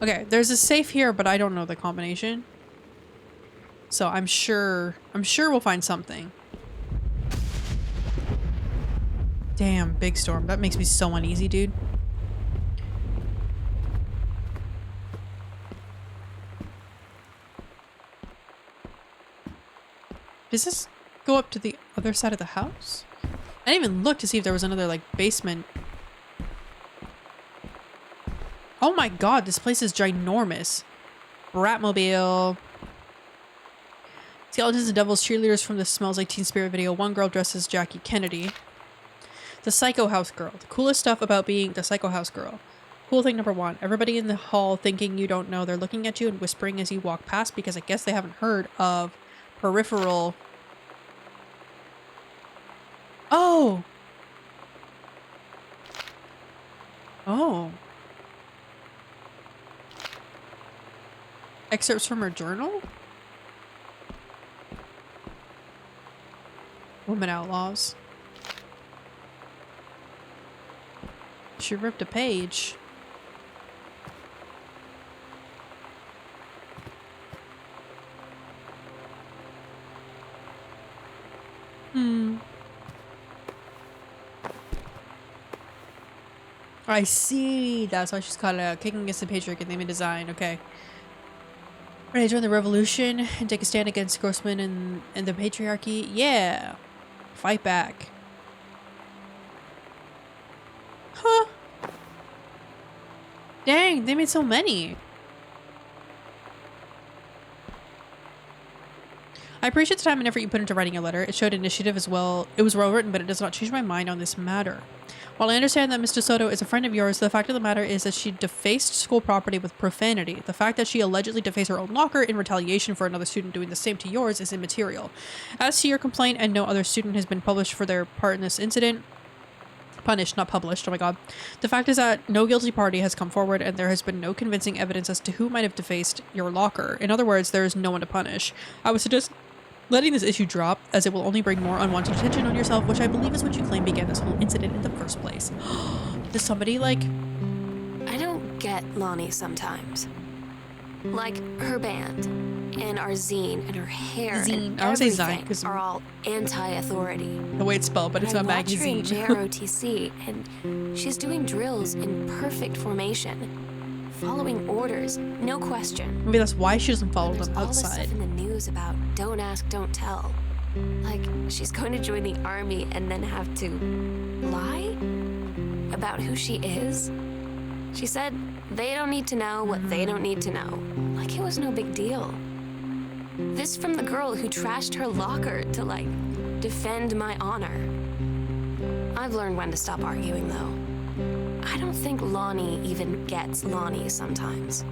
Okay, there's a safe here, but I don't know the combination. So I'm sure we'll find something. Damn, big storm. That makes me so uneasy, dude. Does this go up to the other side of the house? I didn't even look to see if there was another, like, basement. Oh my god, this place is ginormous. Bratmobile. Skeletons and Devils cheerleaders from the Smells Like Teen Spirit video. One girl dressed as Jackie Kennedy. The Psycho House Girl. The coolest stuff about being the Psycho House Girl. Cool thing number one. Everybody in the hall thinking you don't know. They're looking at you and whispering as you walk past because I guess they haven't heard of peripheral. Oh! Oh. Excerpts from her journal? Women Outlaws. She ripped a page. I see. That's why she's called kicking against the patriarchy and name and design. Okay. Ready to join the revolution and take a stand against Grossman and the patriarchy? Yeah. Fight back. Huh. Dang, they made so many. I appreciate the time and effort you put into writing a letter. It showed initiative as well. It was well written, but it does not change my mind on this matter. While I understand that Mr. Soto is a friend of yours, the fact of the matter is that she defaced school property with profanity. The fact that she allegedly defaced her own locker in retaliation for another student doing the same to yours is immaterial. As to your complaint, and no other student has been published for their part in this incident. Punished, not published. Oh my god. The fact is that no guilty party has come forward and there has been no convincing evidence as to who might have defaced your locker. In other words, there is no one to punish. I would suggest letting this issue drop, as it will only bring more unwanted attention on yourself, which I believe is what you claim began this whole incident in the first place. Does somebody, like... I don't get Lonnie sometimes. Like, her band, and our zine, and her hair, Zine. and I would say everything zine, 'cause are all anti-authority. the way it's spelled, but it's a I watch her in magazine. JROTC, and she's doing drills in perfect formation. Following orders, no question. Maybe that's why she doesn't follow There's them all this outside. stuff in the news about don't ask, don't tell. Like, she's going to join the army and then have to lie about who she is. She said they don't need to know what they don't need to know. Like it was no big deal. This from the girl who trashed her locker to, like, defend my honor. I've learned when to stop arguing, though. I don't think Lonnie even gets Lonnie sometimes.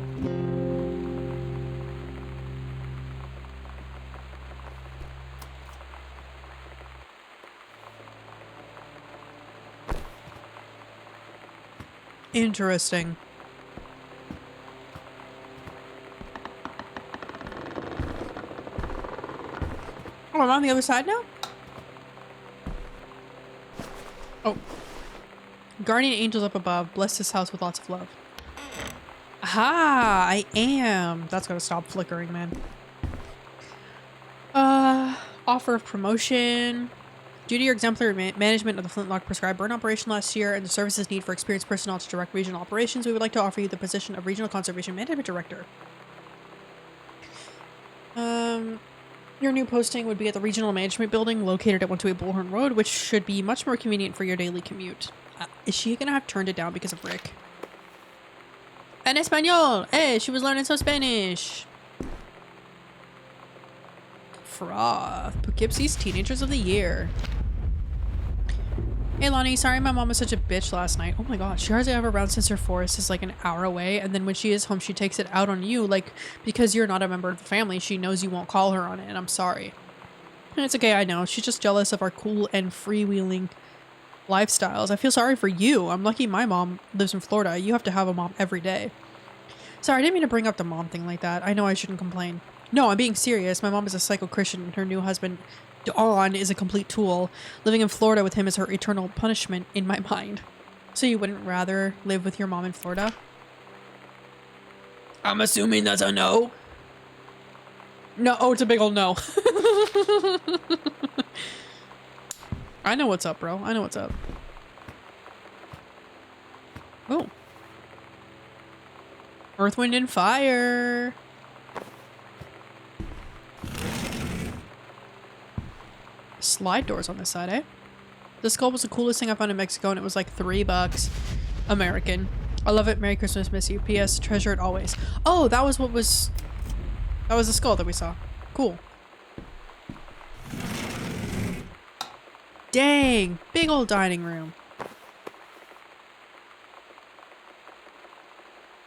Interesting. Oh, I'm on the other side now? Oh. Guardian angels up above. Bless this house with lots of love. Aha! I am. That's gonna stop flickering, man. Offer of promotion. Due to your exemplary management of the Flintlock prescribed burn operation last year and the services need for experienced personnel to direct regional operations, we would like to offer you the position of Regional Conservation Management Director. Your new posting would be at the Regional Management Building located at 128 Bullhorn Road, which should be much more convenient for your daily commute. Is she gonna have turned it down because of Rick? En español! Hey, she was learning some Spanish! Froth. Poughkeepsie's Teenagers of the Year. Hey Lonnie, sorry my mom was such a bitch last night. Oh my god, she hardly ever around since her forest is like an hour away, and then when she is home she takes it out on you, like because you're not a member of the family, she knows you won't call her on it, and I'm sorry. And it's okay, I know. She's just jealous of our cool and freewheeling lifestyles. I feel sorry for you. I'm lucky my mom lives in Florida. You have to have a mom every day. Sorry, I didn't mean to bring up the mom thing like that. I know I shouldn't complain. No, I'm being serious. My mom is a psycho Christian and her new husband, Dawn, is a complete tool. Living in Florida with him is her eternal punishment in my mind. So you wouldn't rather live with your mom in Florida? I'm assuming that's a no. No, oh, it's a big old no. I know what's up, bro. I know what's up. Oh. Earth, Wind, and Fire. Slide doors on this side, eh? This skull was the coolest thing I found in Mexico, and it was like $3 American. I love it. Merry Christmas, miss you. P.S. Treasure it always. Oh, that was what was... That was the skull that we saw. Cool. Dang! Big old dining room.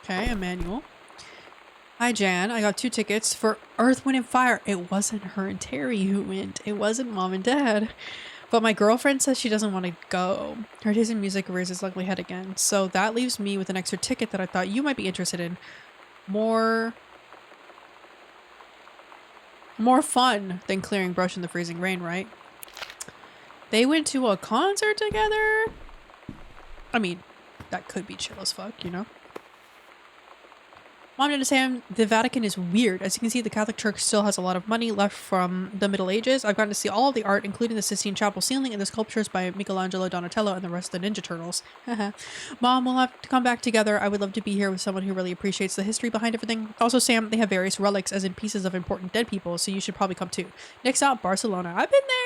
Okay, a manual. Hi, Jan. I got 2 tickets for Earth, Wind, and Fire. It wasn't her and Terry who went. It wasn't Mom and Dad. But my girlfriend says she doesn't want to go. Her taste in music rears its ugly head again. So that leaves me with an extra ticket that I thought you might be interested in. More fun than clearing brush in the freezing rain, right? They went to a concert together? I mean, that could be chill as fuck, you know? Mom, to understand, the Vatican is weird. As you can see, the Catholic Church still has a lot of money left from the Middle Ages. I've gotten to see all of the art, including the Sistine Chapel ceiling and the sculptures by Michelangelo, Donatello, and the rest of the Ninja Turtles. Mom, we'll have to come back together. I would love to be here with someone who really appreciates the history behind everything. Also, Sam, they have various relics, as in pieces of important dead people, so you should probably come too. Next stop, Barcelona. I've been there!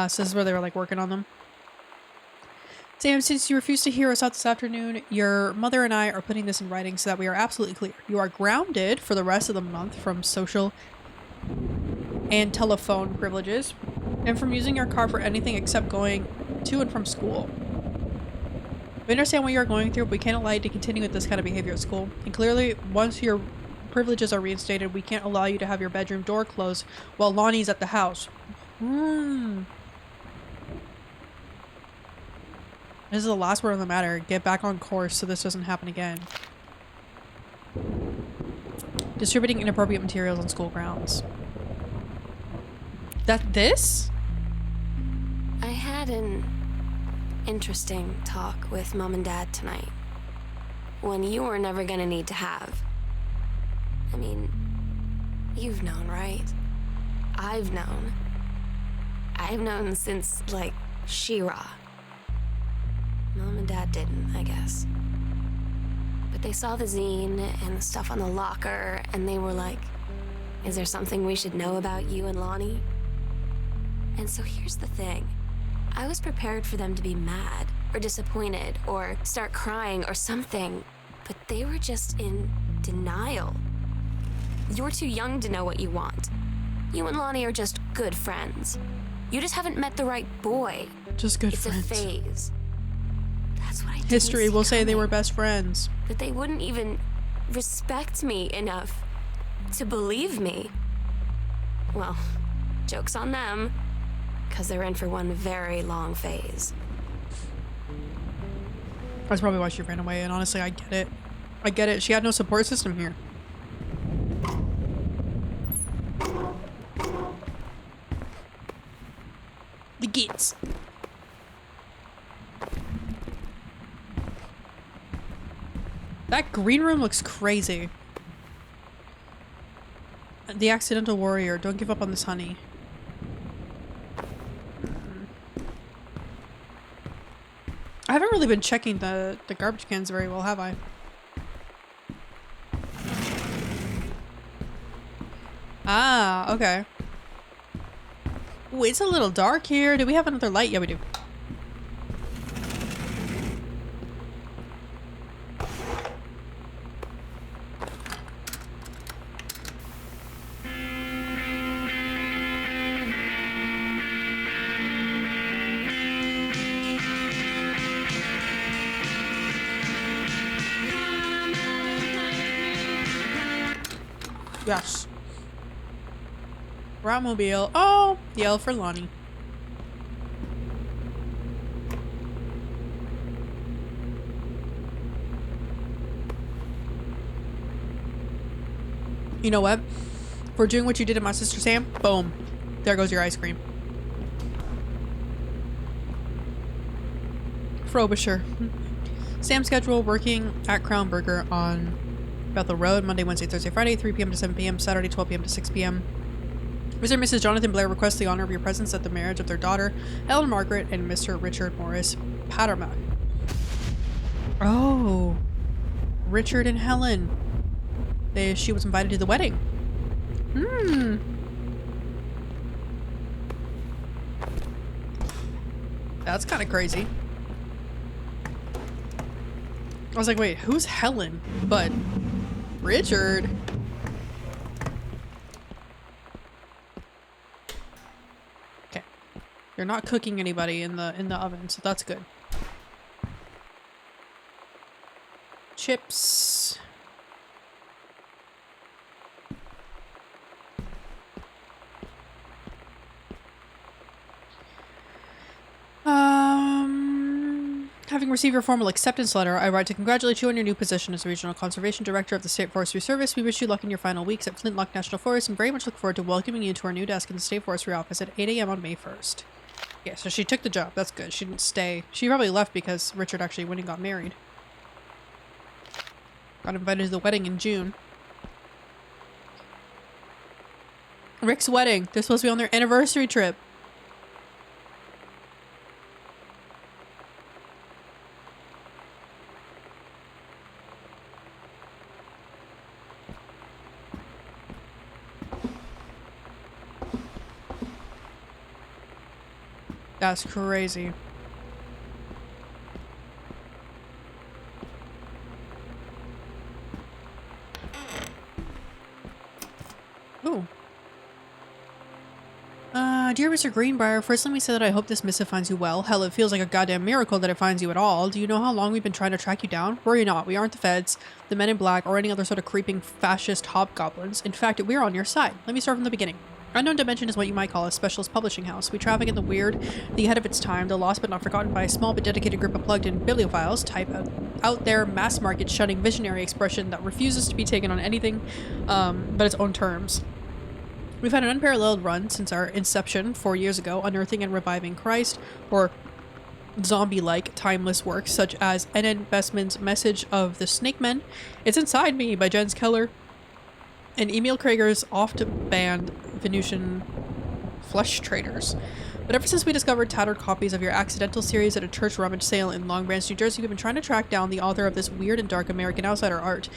So this is where they were like working on them. Sam, since you refused to hear us out this afternoon, your mother and I are putting this in writing so that we are absolutely clear. You are grounded for the rest of the month from social and telephone privileges and from using your car for anything except going to and from school. We understand what you are going through, but we can't allow you to continue with this kind of behavior at school. And clearly, once your privileges are reinstated, we can't allow you to have your bedroom door closed while Lonnie's at the house. This is the last word on the matter. Get back on course so this doesn't happen again. Distributing inappropriate materials on school grounds. This? I had an interesting talk with Mom and Dad tonight. One you were never gonna need to have. I mean, you've known, right? I've known. I've known since, like, She-Ra. Mom and Dad didn't, I guess. But they saw the zine and the stuff on the locker, and they were like, is there something we should know about you and Lonnie? And so here's the thing. I was prepared for them to be mad, or disappointed, or start crying, or something. But they were just in denial. You're too young to know what you want. You and Lonnie are just good friends. You just haven't met the right boy. Just good friends. It's a phase. That's what I didn't History will say coming. they were best friends. That they wouldn't even respect me enough to believe me. Well, joke's on them, because they're in for one very long phase. That's probably why she ran away, and honestly, I get it. I get it. She had no support system here. The gates. That green room looks crazy. The accidental warrior. Don't give up on this, honey. I haven't really been checking the garbage cans very well, have I? Ah, okay. Ooh, it's a little dark here. Do we have another light? Yeah, we do. Yes. Ratmobile. Oh, yell for Lonnie. You know what? For doing what you did to my sister Sam, boom. There goes your ice cream. Frobisher. Sam's schedule working at Crown Burger on Bethel Road, Monday, Wednesday, Thursday, Friday, 3 p.m. to 7 p.m., Saturday, 12 p.m. to 6 p.m. Mr. and Mrs. Jonathan Blair request the honor of your presence at the marriage of their daughter, Ellen Margaret, and Mr. Richard Morris Pattermack. Oh. Richard and Helen. She was invited to the wedding. Hmm. That's kind of crazy. I was like, wait, who's Helen? But Richard. Okay. You're not cooking anybody in the oven, so that's good. Chips. Having received your formal acceptance letter, I write to congratulate you on your new position as Regional Conservation Director of the State Forestry Service. We wish you luck in your final weeks at Flintlock National Forest and very much look forward to welcoming you to our new desk in the State Forestry office at 8 a.m. on May 1st. Yeah, so she took the job. That's good. She didn't stay. She probably left because Richard actually went and got married. Got invited to the wedding in June. Rick's wedding. They're supposed to be on their anniversary trip. That's crazy. Ooh. Dear Mr. Greenbrier, first let me say that I hope this missive finds you well. Hell, it feels like a goddamn miracle that it finds you at all. Do you know how long we've been trying to track you down? Worry not, we aren't the feds, the men in black, or any other sort of creeping fascist hobgoblins. In fact, we're on your side. Let me start from the beginning. Unknown Dimension is what you might call a specialist publishing house. We traffic in the weird, the ahead of its time, the lost but not forgotten by a small but dedicated group of plugged-in bibliophiles, type of out there, mass market, shunning visionary expression that refuses to be taken on anything but its own terms. We've had an unparalleled run since our inception 4 years ago, unearthing and reviving Christ, or zombie-like timeless works such as N.N. Bestman's Message of the Snake Men, It's Inside Me by Jens Keller, and Emil Krager's oft-banned Venusian Flesh Traders. But ever since we discovered tattered copies of your Accidental series at a church rummage sale in Long Branch, New Jersey, we've been trying to track down the author of this weird and dark American outsider art.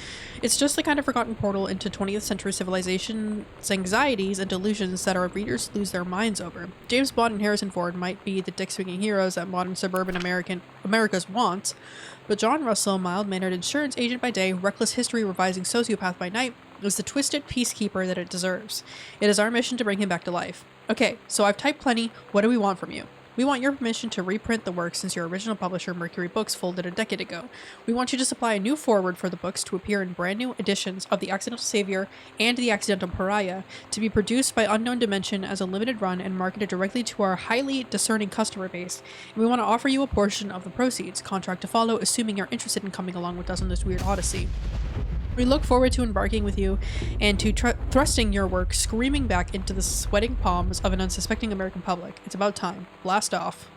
It's just the kind of forgotten portal into 20th century civilization's anxieties and delusions that our readers lose their minds over. James Bond and Harrison Ford might be the dick-swinging heroes that modern suburban America's wants, but John Russell, mild-mannered insurance agent by day, reckless history-revising sociopath by night, is the twisted peacekeeper that it deserves. It is our mission to bring him back to life. Okay, so I've typed plenty. What do we want from you? We want your permission to reprint the work since your original publisher, Mercury Books, folded a decade ago. We want you to supply a new foreword for the books to appear in brand new editions of The Accidental Savior and The Accidental Pariah, to be produced by Unknown Dimension as a limited run and marketed directly to our highly discerning customer base. And we want to offer you a portion of the proceeds, contract to follow, assuming you're interested in coming along with us on this weird odyssey. We look forward to embarking with you and to thrusting your work screaming back into the sweating palms of an unsuspecting American public. It's about time. Blast off.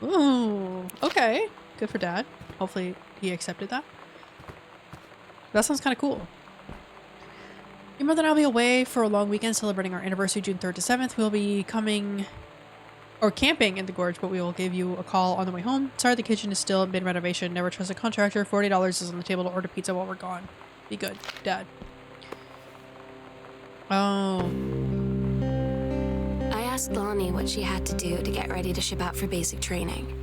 Ooh, okay. Good for Dad. Hopefully he accepted that. That sounds kind of cool. Your mother and I will be away for a long weekend celebrating our anniversary June 3rd to 7th. We'll be camping in the gorge, but we will give you a call on the way home. Sorry, the kitchen is still mid renovation. Never trust a contractor. $40 is on the table to order pizza while we're gone. Be good, Dad. Oh. I asked Lonnie what she had to do to get ready to ship out for basic training.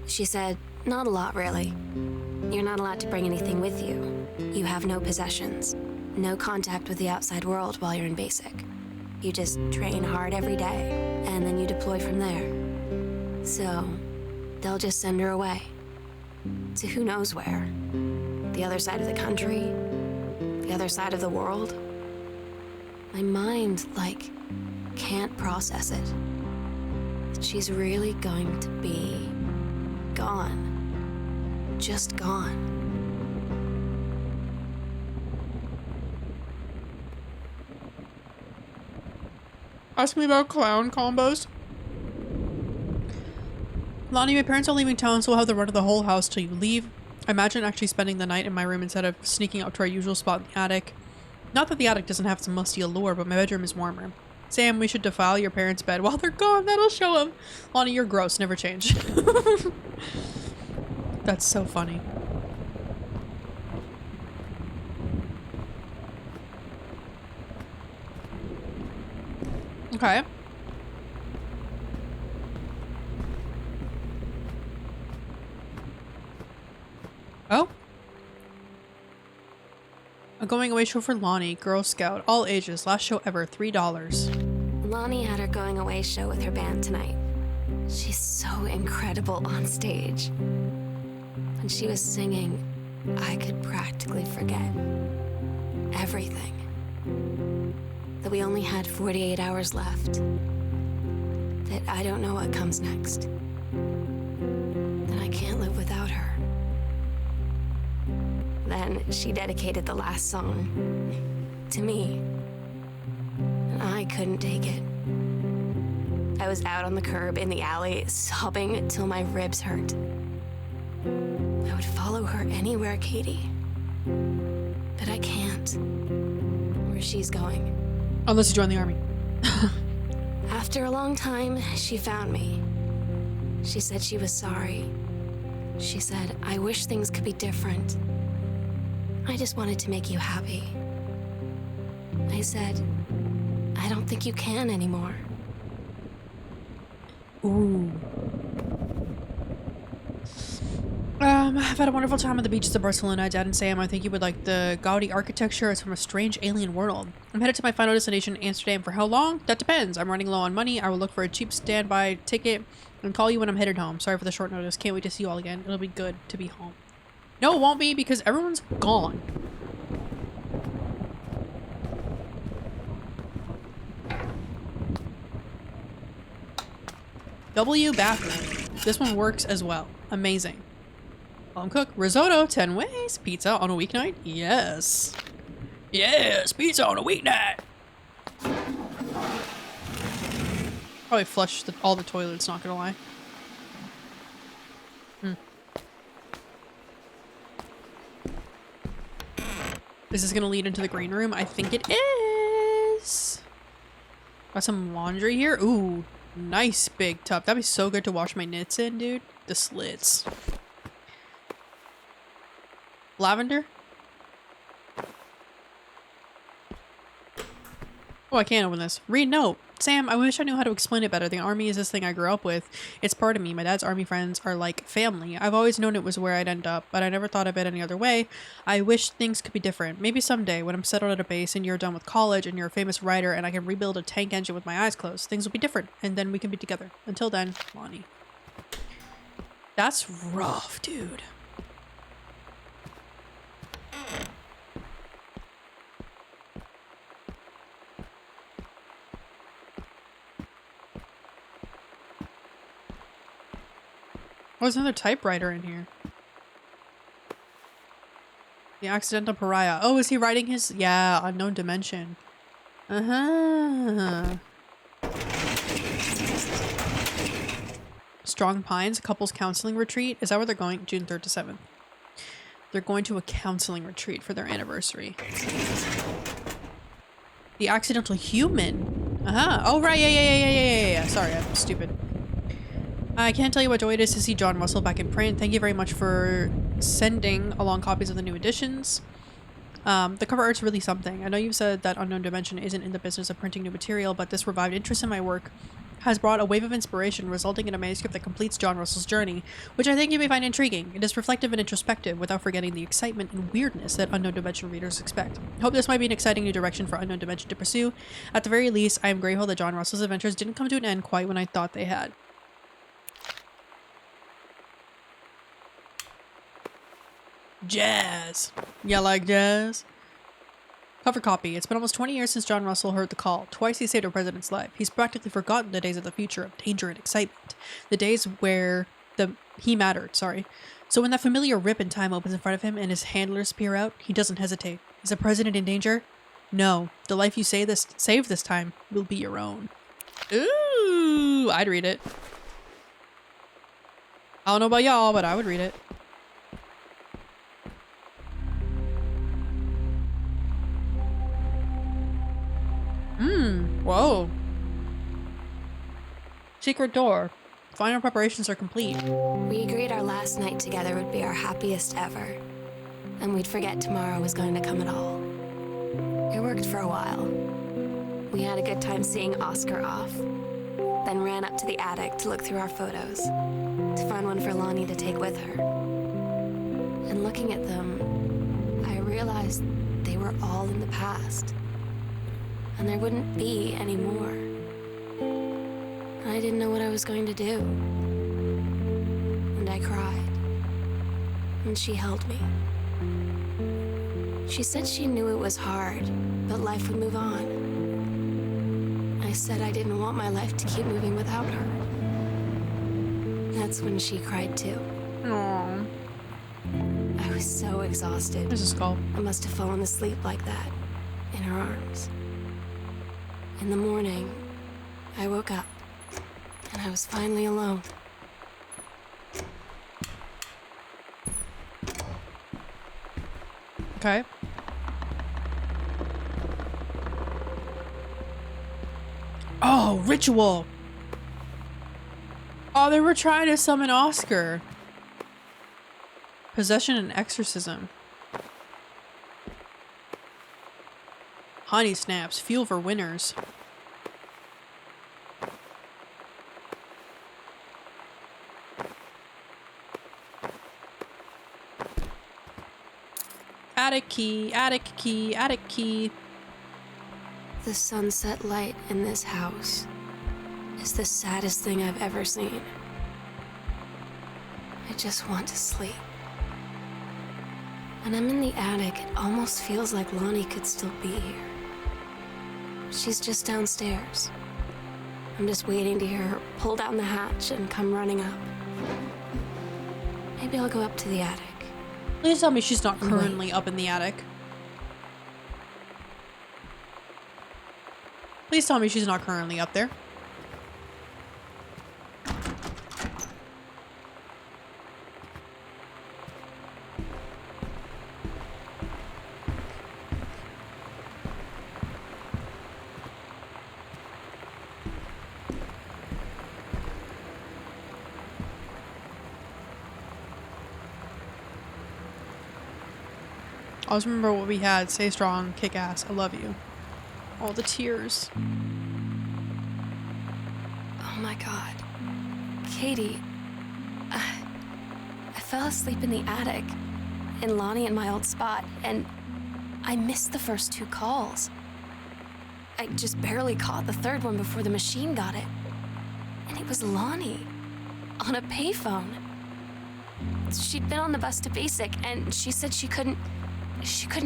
She said, not a lot, really. You're not allowed to bring anything with you. You have no possessions, no contact with the outside world while you're in basic. You just train hard every day, and then you deploy from there. So, they'll just send her away. To who knows where. The other side of the country? The other side of the world? My mind, like, can't process it. That she's really going to be gone. Just gone. Ask me about clown combos. Lonnie, my parents are leaving town, so we'll have the run of the whole house till you leave. I imagine actually spending the night in my room instead of sneaking out to our usual spot in the attic. Not that the attic doesn't have some musty allure, but my bedroom is warmer. Sam, we should defile your parents' bed while they're gone. That'll show them. Lonnie, you're gross. Never change. That's so funny. Okay. Oh. A going away show for Lonnie, Girl Scout, all ages, last show ever, $3. Lonnie had her going away show with her band tonight. She's so incredible on stage. When she was singing, I could practically forget everything. That we only had 48 hours left. That I don't know what comes next. That I can't live without her. Then she dedicated the last song to me. And I couldn't take it. I was out on the curb in the alley, sobbing till my ribs hurt. I would follow her anywhere, Katie. But I can't. Where she's going. Unless you join the army. After a long time, she found me. She said she was sorry. She said, I wish things could be different. I just wanted to make you happy. I said, I don't think you can anymore. Ooh. I've had a wonderful time on the beaches of Barcelona. Dad and Sam, I think you would like the gaudy architecture. It's from a strange alien world. I'm headed to my final destination, Amsterdam. For how long? That depends. I'm running low on money. I will look for a cheap standby ticket and call you when I'm headed home. Sorry for the short notice. Can't wait to see you all again. It'll be good to be home. No, it won't be because everyone's gone. W bathroom. This one works as well. Amazing. Home cook. Risotto 10 ways. Pizza on a weeknight. Yes. Yes, pizza on a weeknight. Probably flush all the toilets, not gonna lie. Is this gonna lead into the green room? I think it is. Got some laundry here. Ooh, nice big tub. That'd be so good to wash my knits in, dude. The slits. Lavender? Oh, I can't open this. Read note. Sam, I wish I knew how to explain it better. The army is this thing I grew up with. It's part of me. My dad's army friends are like family. I've always known it was where I'd end up, but I never thought of it any other way. I wish things could be different. Maybe someday, when I'm settled at a base and you're done with college and you're a famous writer and I can rebuild a tank engine with my eyes closed, things will be different, and then we can be together. Until then, Lonnie. That's rough, dude. Oh, there's another typewriter in here. The accidental pariah. Oh, is he writing his... Yeah, unknown dimension. Uh-huh. Strong Pines, couples counseling retreat. Is that where they're going? June 3rd to 7th. They're going to a counseling retreat for their anniversary. The accidental human. Uh-huh. Oh, right. Yeah. Sorry, I'm stupid. I can't tell you what joy it is to see John Russell back in print. Thank you very much for sending along copies of the new editions. The cover art's really something. I know you've said that Unknown Dimension isn't in the business of printing new material, but this revived interest in my work has brought a wave of inspiration, resulting in a manuscript that completes John Russell's journey, which I think you may find intriguing. It is reflective and introspective, without forgetting the excitement and weirdness that Unknown Dimension readers expect. I hope this might be an exciting new direction for Unknown Dimension to pursue. At the very least, I am grateful that John Russell's adventures didn't come to an end quite when I thought they had. Jazz. You like jazz? Cover copy. It's been almost 20 years since John Russell heard the call. Twice he saved a president's life. He's practically forgotten the days of the future of danger and excitement. The days where he mattered, sorry. So when that familiar rip in time opens in front of him and his handlers peer out, he doesn't hesitate. Is the president in danger? No. The life you save this time will be your own. Ooh, I'd read it. I don't know about y'all, but I would read it. Whoa. Secret door. Final preparations are complete. We agreed our last night together would be our happiest ever. And we'd forget tomorrow was going to come at all. It worked for a while. We had a good time seeing Oscar off. Then ran up to the attic to look through our photos. To find one for Lonnie to take with her. And looking at them, I realized they were all in the past. And there wouldn't be any more. And I didn't know what I was going to do. And I cried. And she held me. She said she knew it was hard, but life would move on. I said I didn't want my life to keep moving without her. That's when she cried too. Aww. I was so exhausted. There's a skull. I must have fallen asleep like that, in her arms. In the morning, I woke up, and I was finally alone. Okay. Oh, ritual! Oh, they were trying to summon Oscar. Possession and exorcism. Honey snaps, fuel for winners. Attic key, attic key, attic key. The sunset light in this house is the saddest thing I've ever seen. I just want to sleep. When I'm in the attic, it almost feels like Lonnie could still be here. She's just downstairs. I'm just waiting to hear her pull down the hatch and come running up. Maybe I'll go up to the attic. Please tell me she's not currently up in the attic. Please tell me she's not currently up there. Always remember what we had. Stay strong, kick ass. I love you. All the tears. Oh my God. Katie, I fell asleep in the attic, in Lonnie in my old spot, and I missed the first two calls. I just barely caught the third one before the machine got it. And it was Lonnie, on a payphone. She'd been on the bus to Basic, and she said she couldn't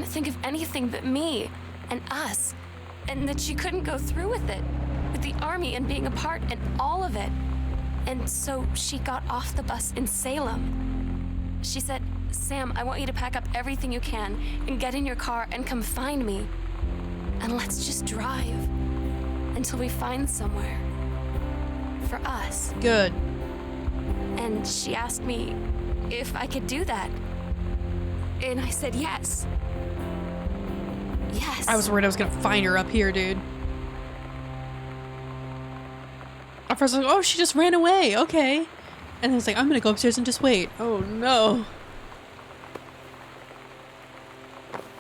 think of anything but me and us, and that she couldn't go through with it, with the army and being apart and all of it. And so she got off the bus in Salem. She said, "Sam, I want you to pack up everything you can and get in your car and come find me. And let's just drive until we find somewhere for us." Good. And she asked me if I could do that. And I said yes. Yes. I was worried I was gonna find her up here, dude. At first I was like, oh, she just ran away. Okay. And then it's like, I'm gonna go upstairs and just wait. Oh no.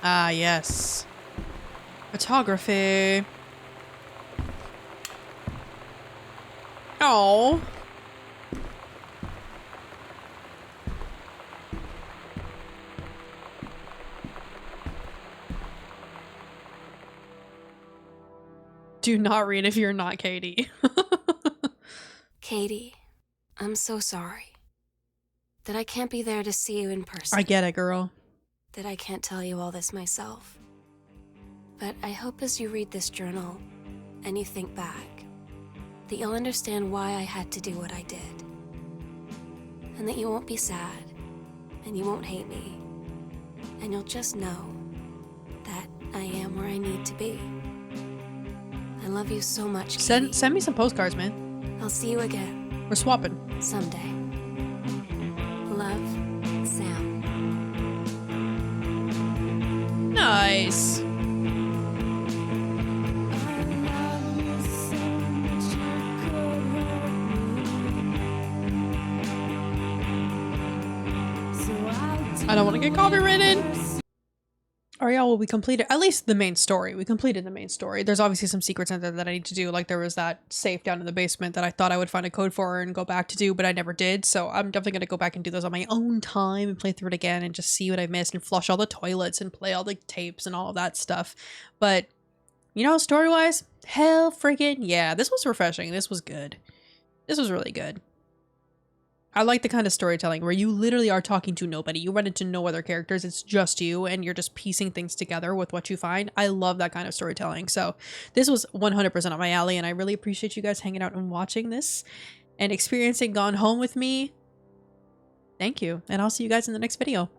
Ah, yes. Photography. Oh. Do not read if you're not Katie. Katie, I'm so sorry that I can't be there to see you in person. I get it, girl. That I can't tell you all this myself. But I hope as you read this journal and you think back, that you'll understand why I had to do what I did. And that you won't be sad, and you won't hate me. And you'll just know that I am where I need to be. I love you so much, Katie. Send me some postcards, man. I'll see you again. We're swapping. Someday. Love, Sam. Nice. I don't want to get copyrighted. Alright, y'all, well, we completed at least the main story. We completed the main story. There's obviously some secrets in there that I need to do. Like there was that safe down in the basement that I thought I would find a code for and go back to do, but I never did. So I'm definitely going to go back and do those on my own time and play through it again and just see what I missed and flush all the toilets and play all the tapes and all of that stuff. But, you know, story-wise, hell freaking yeah. This was refreshing. This was good. This was really good. I like the kind of storytelling where you literally are talking to nobody. You run into no other characters. It's just you and you're just piecing things together with what you find. I love that kind of storytelling. So this was 100% up my alley and I really appreciate you guys hanging out and watching this and experiencing Gone Home with me. Thank you. And I'll see you guys in the next video.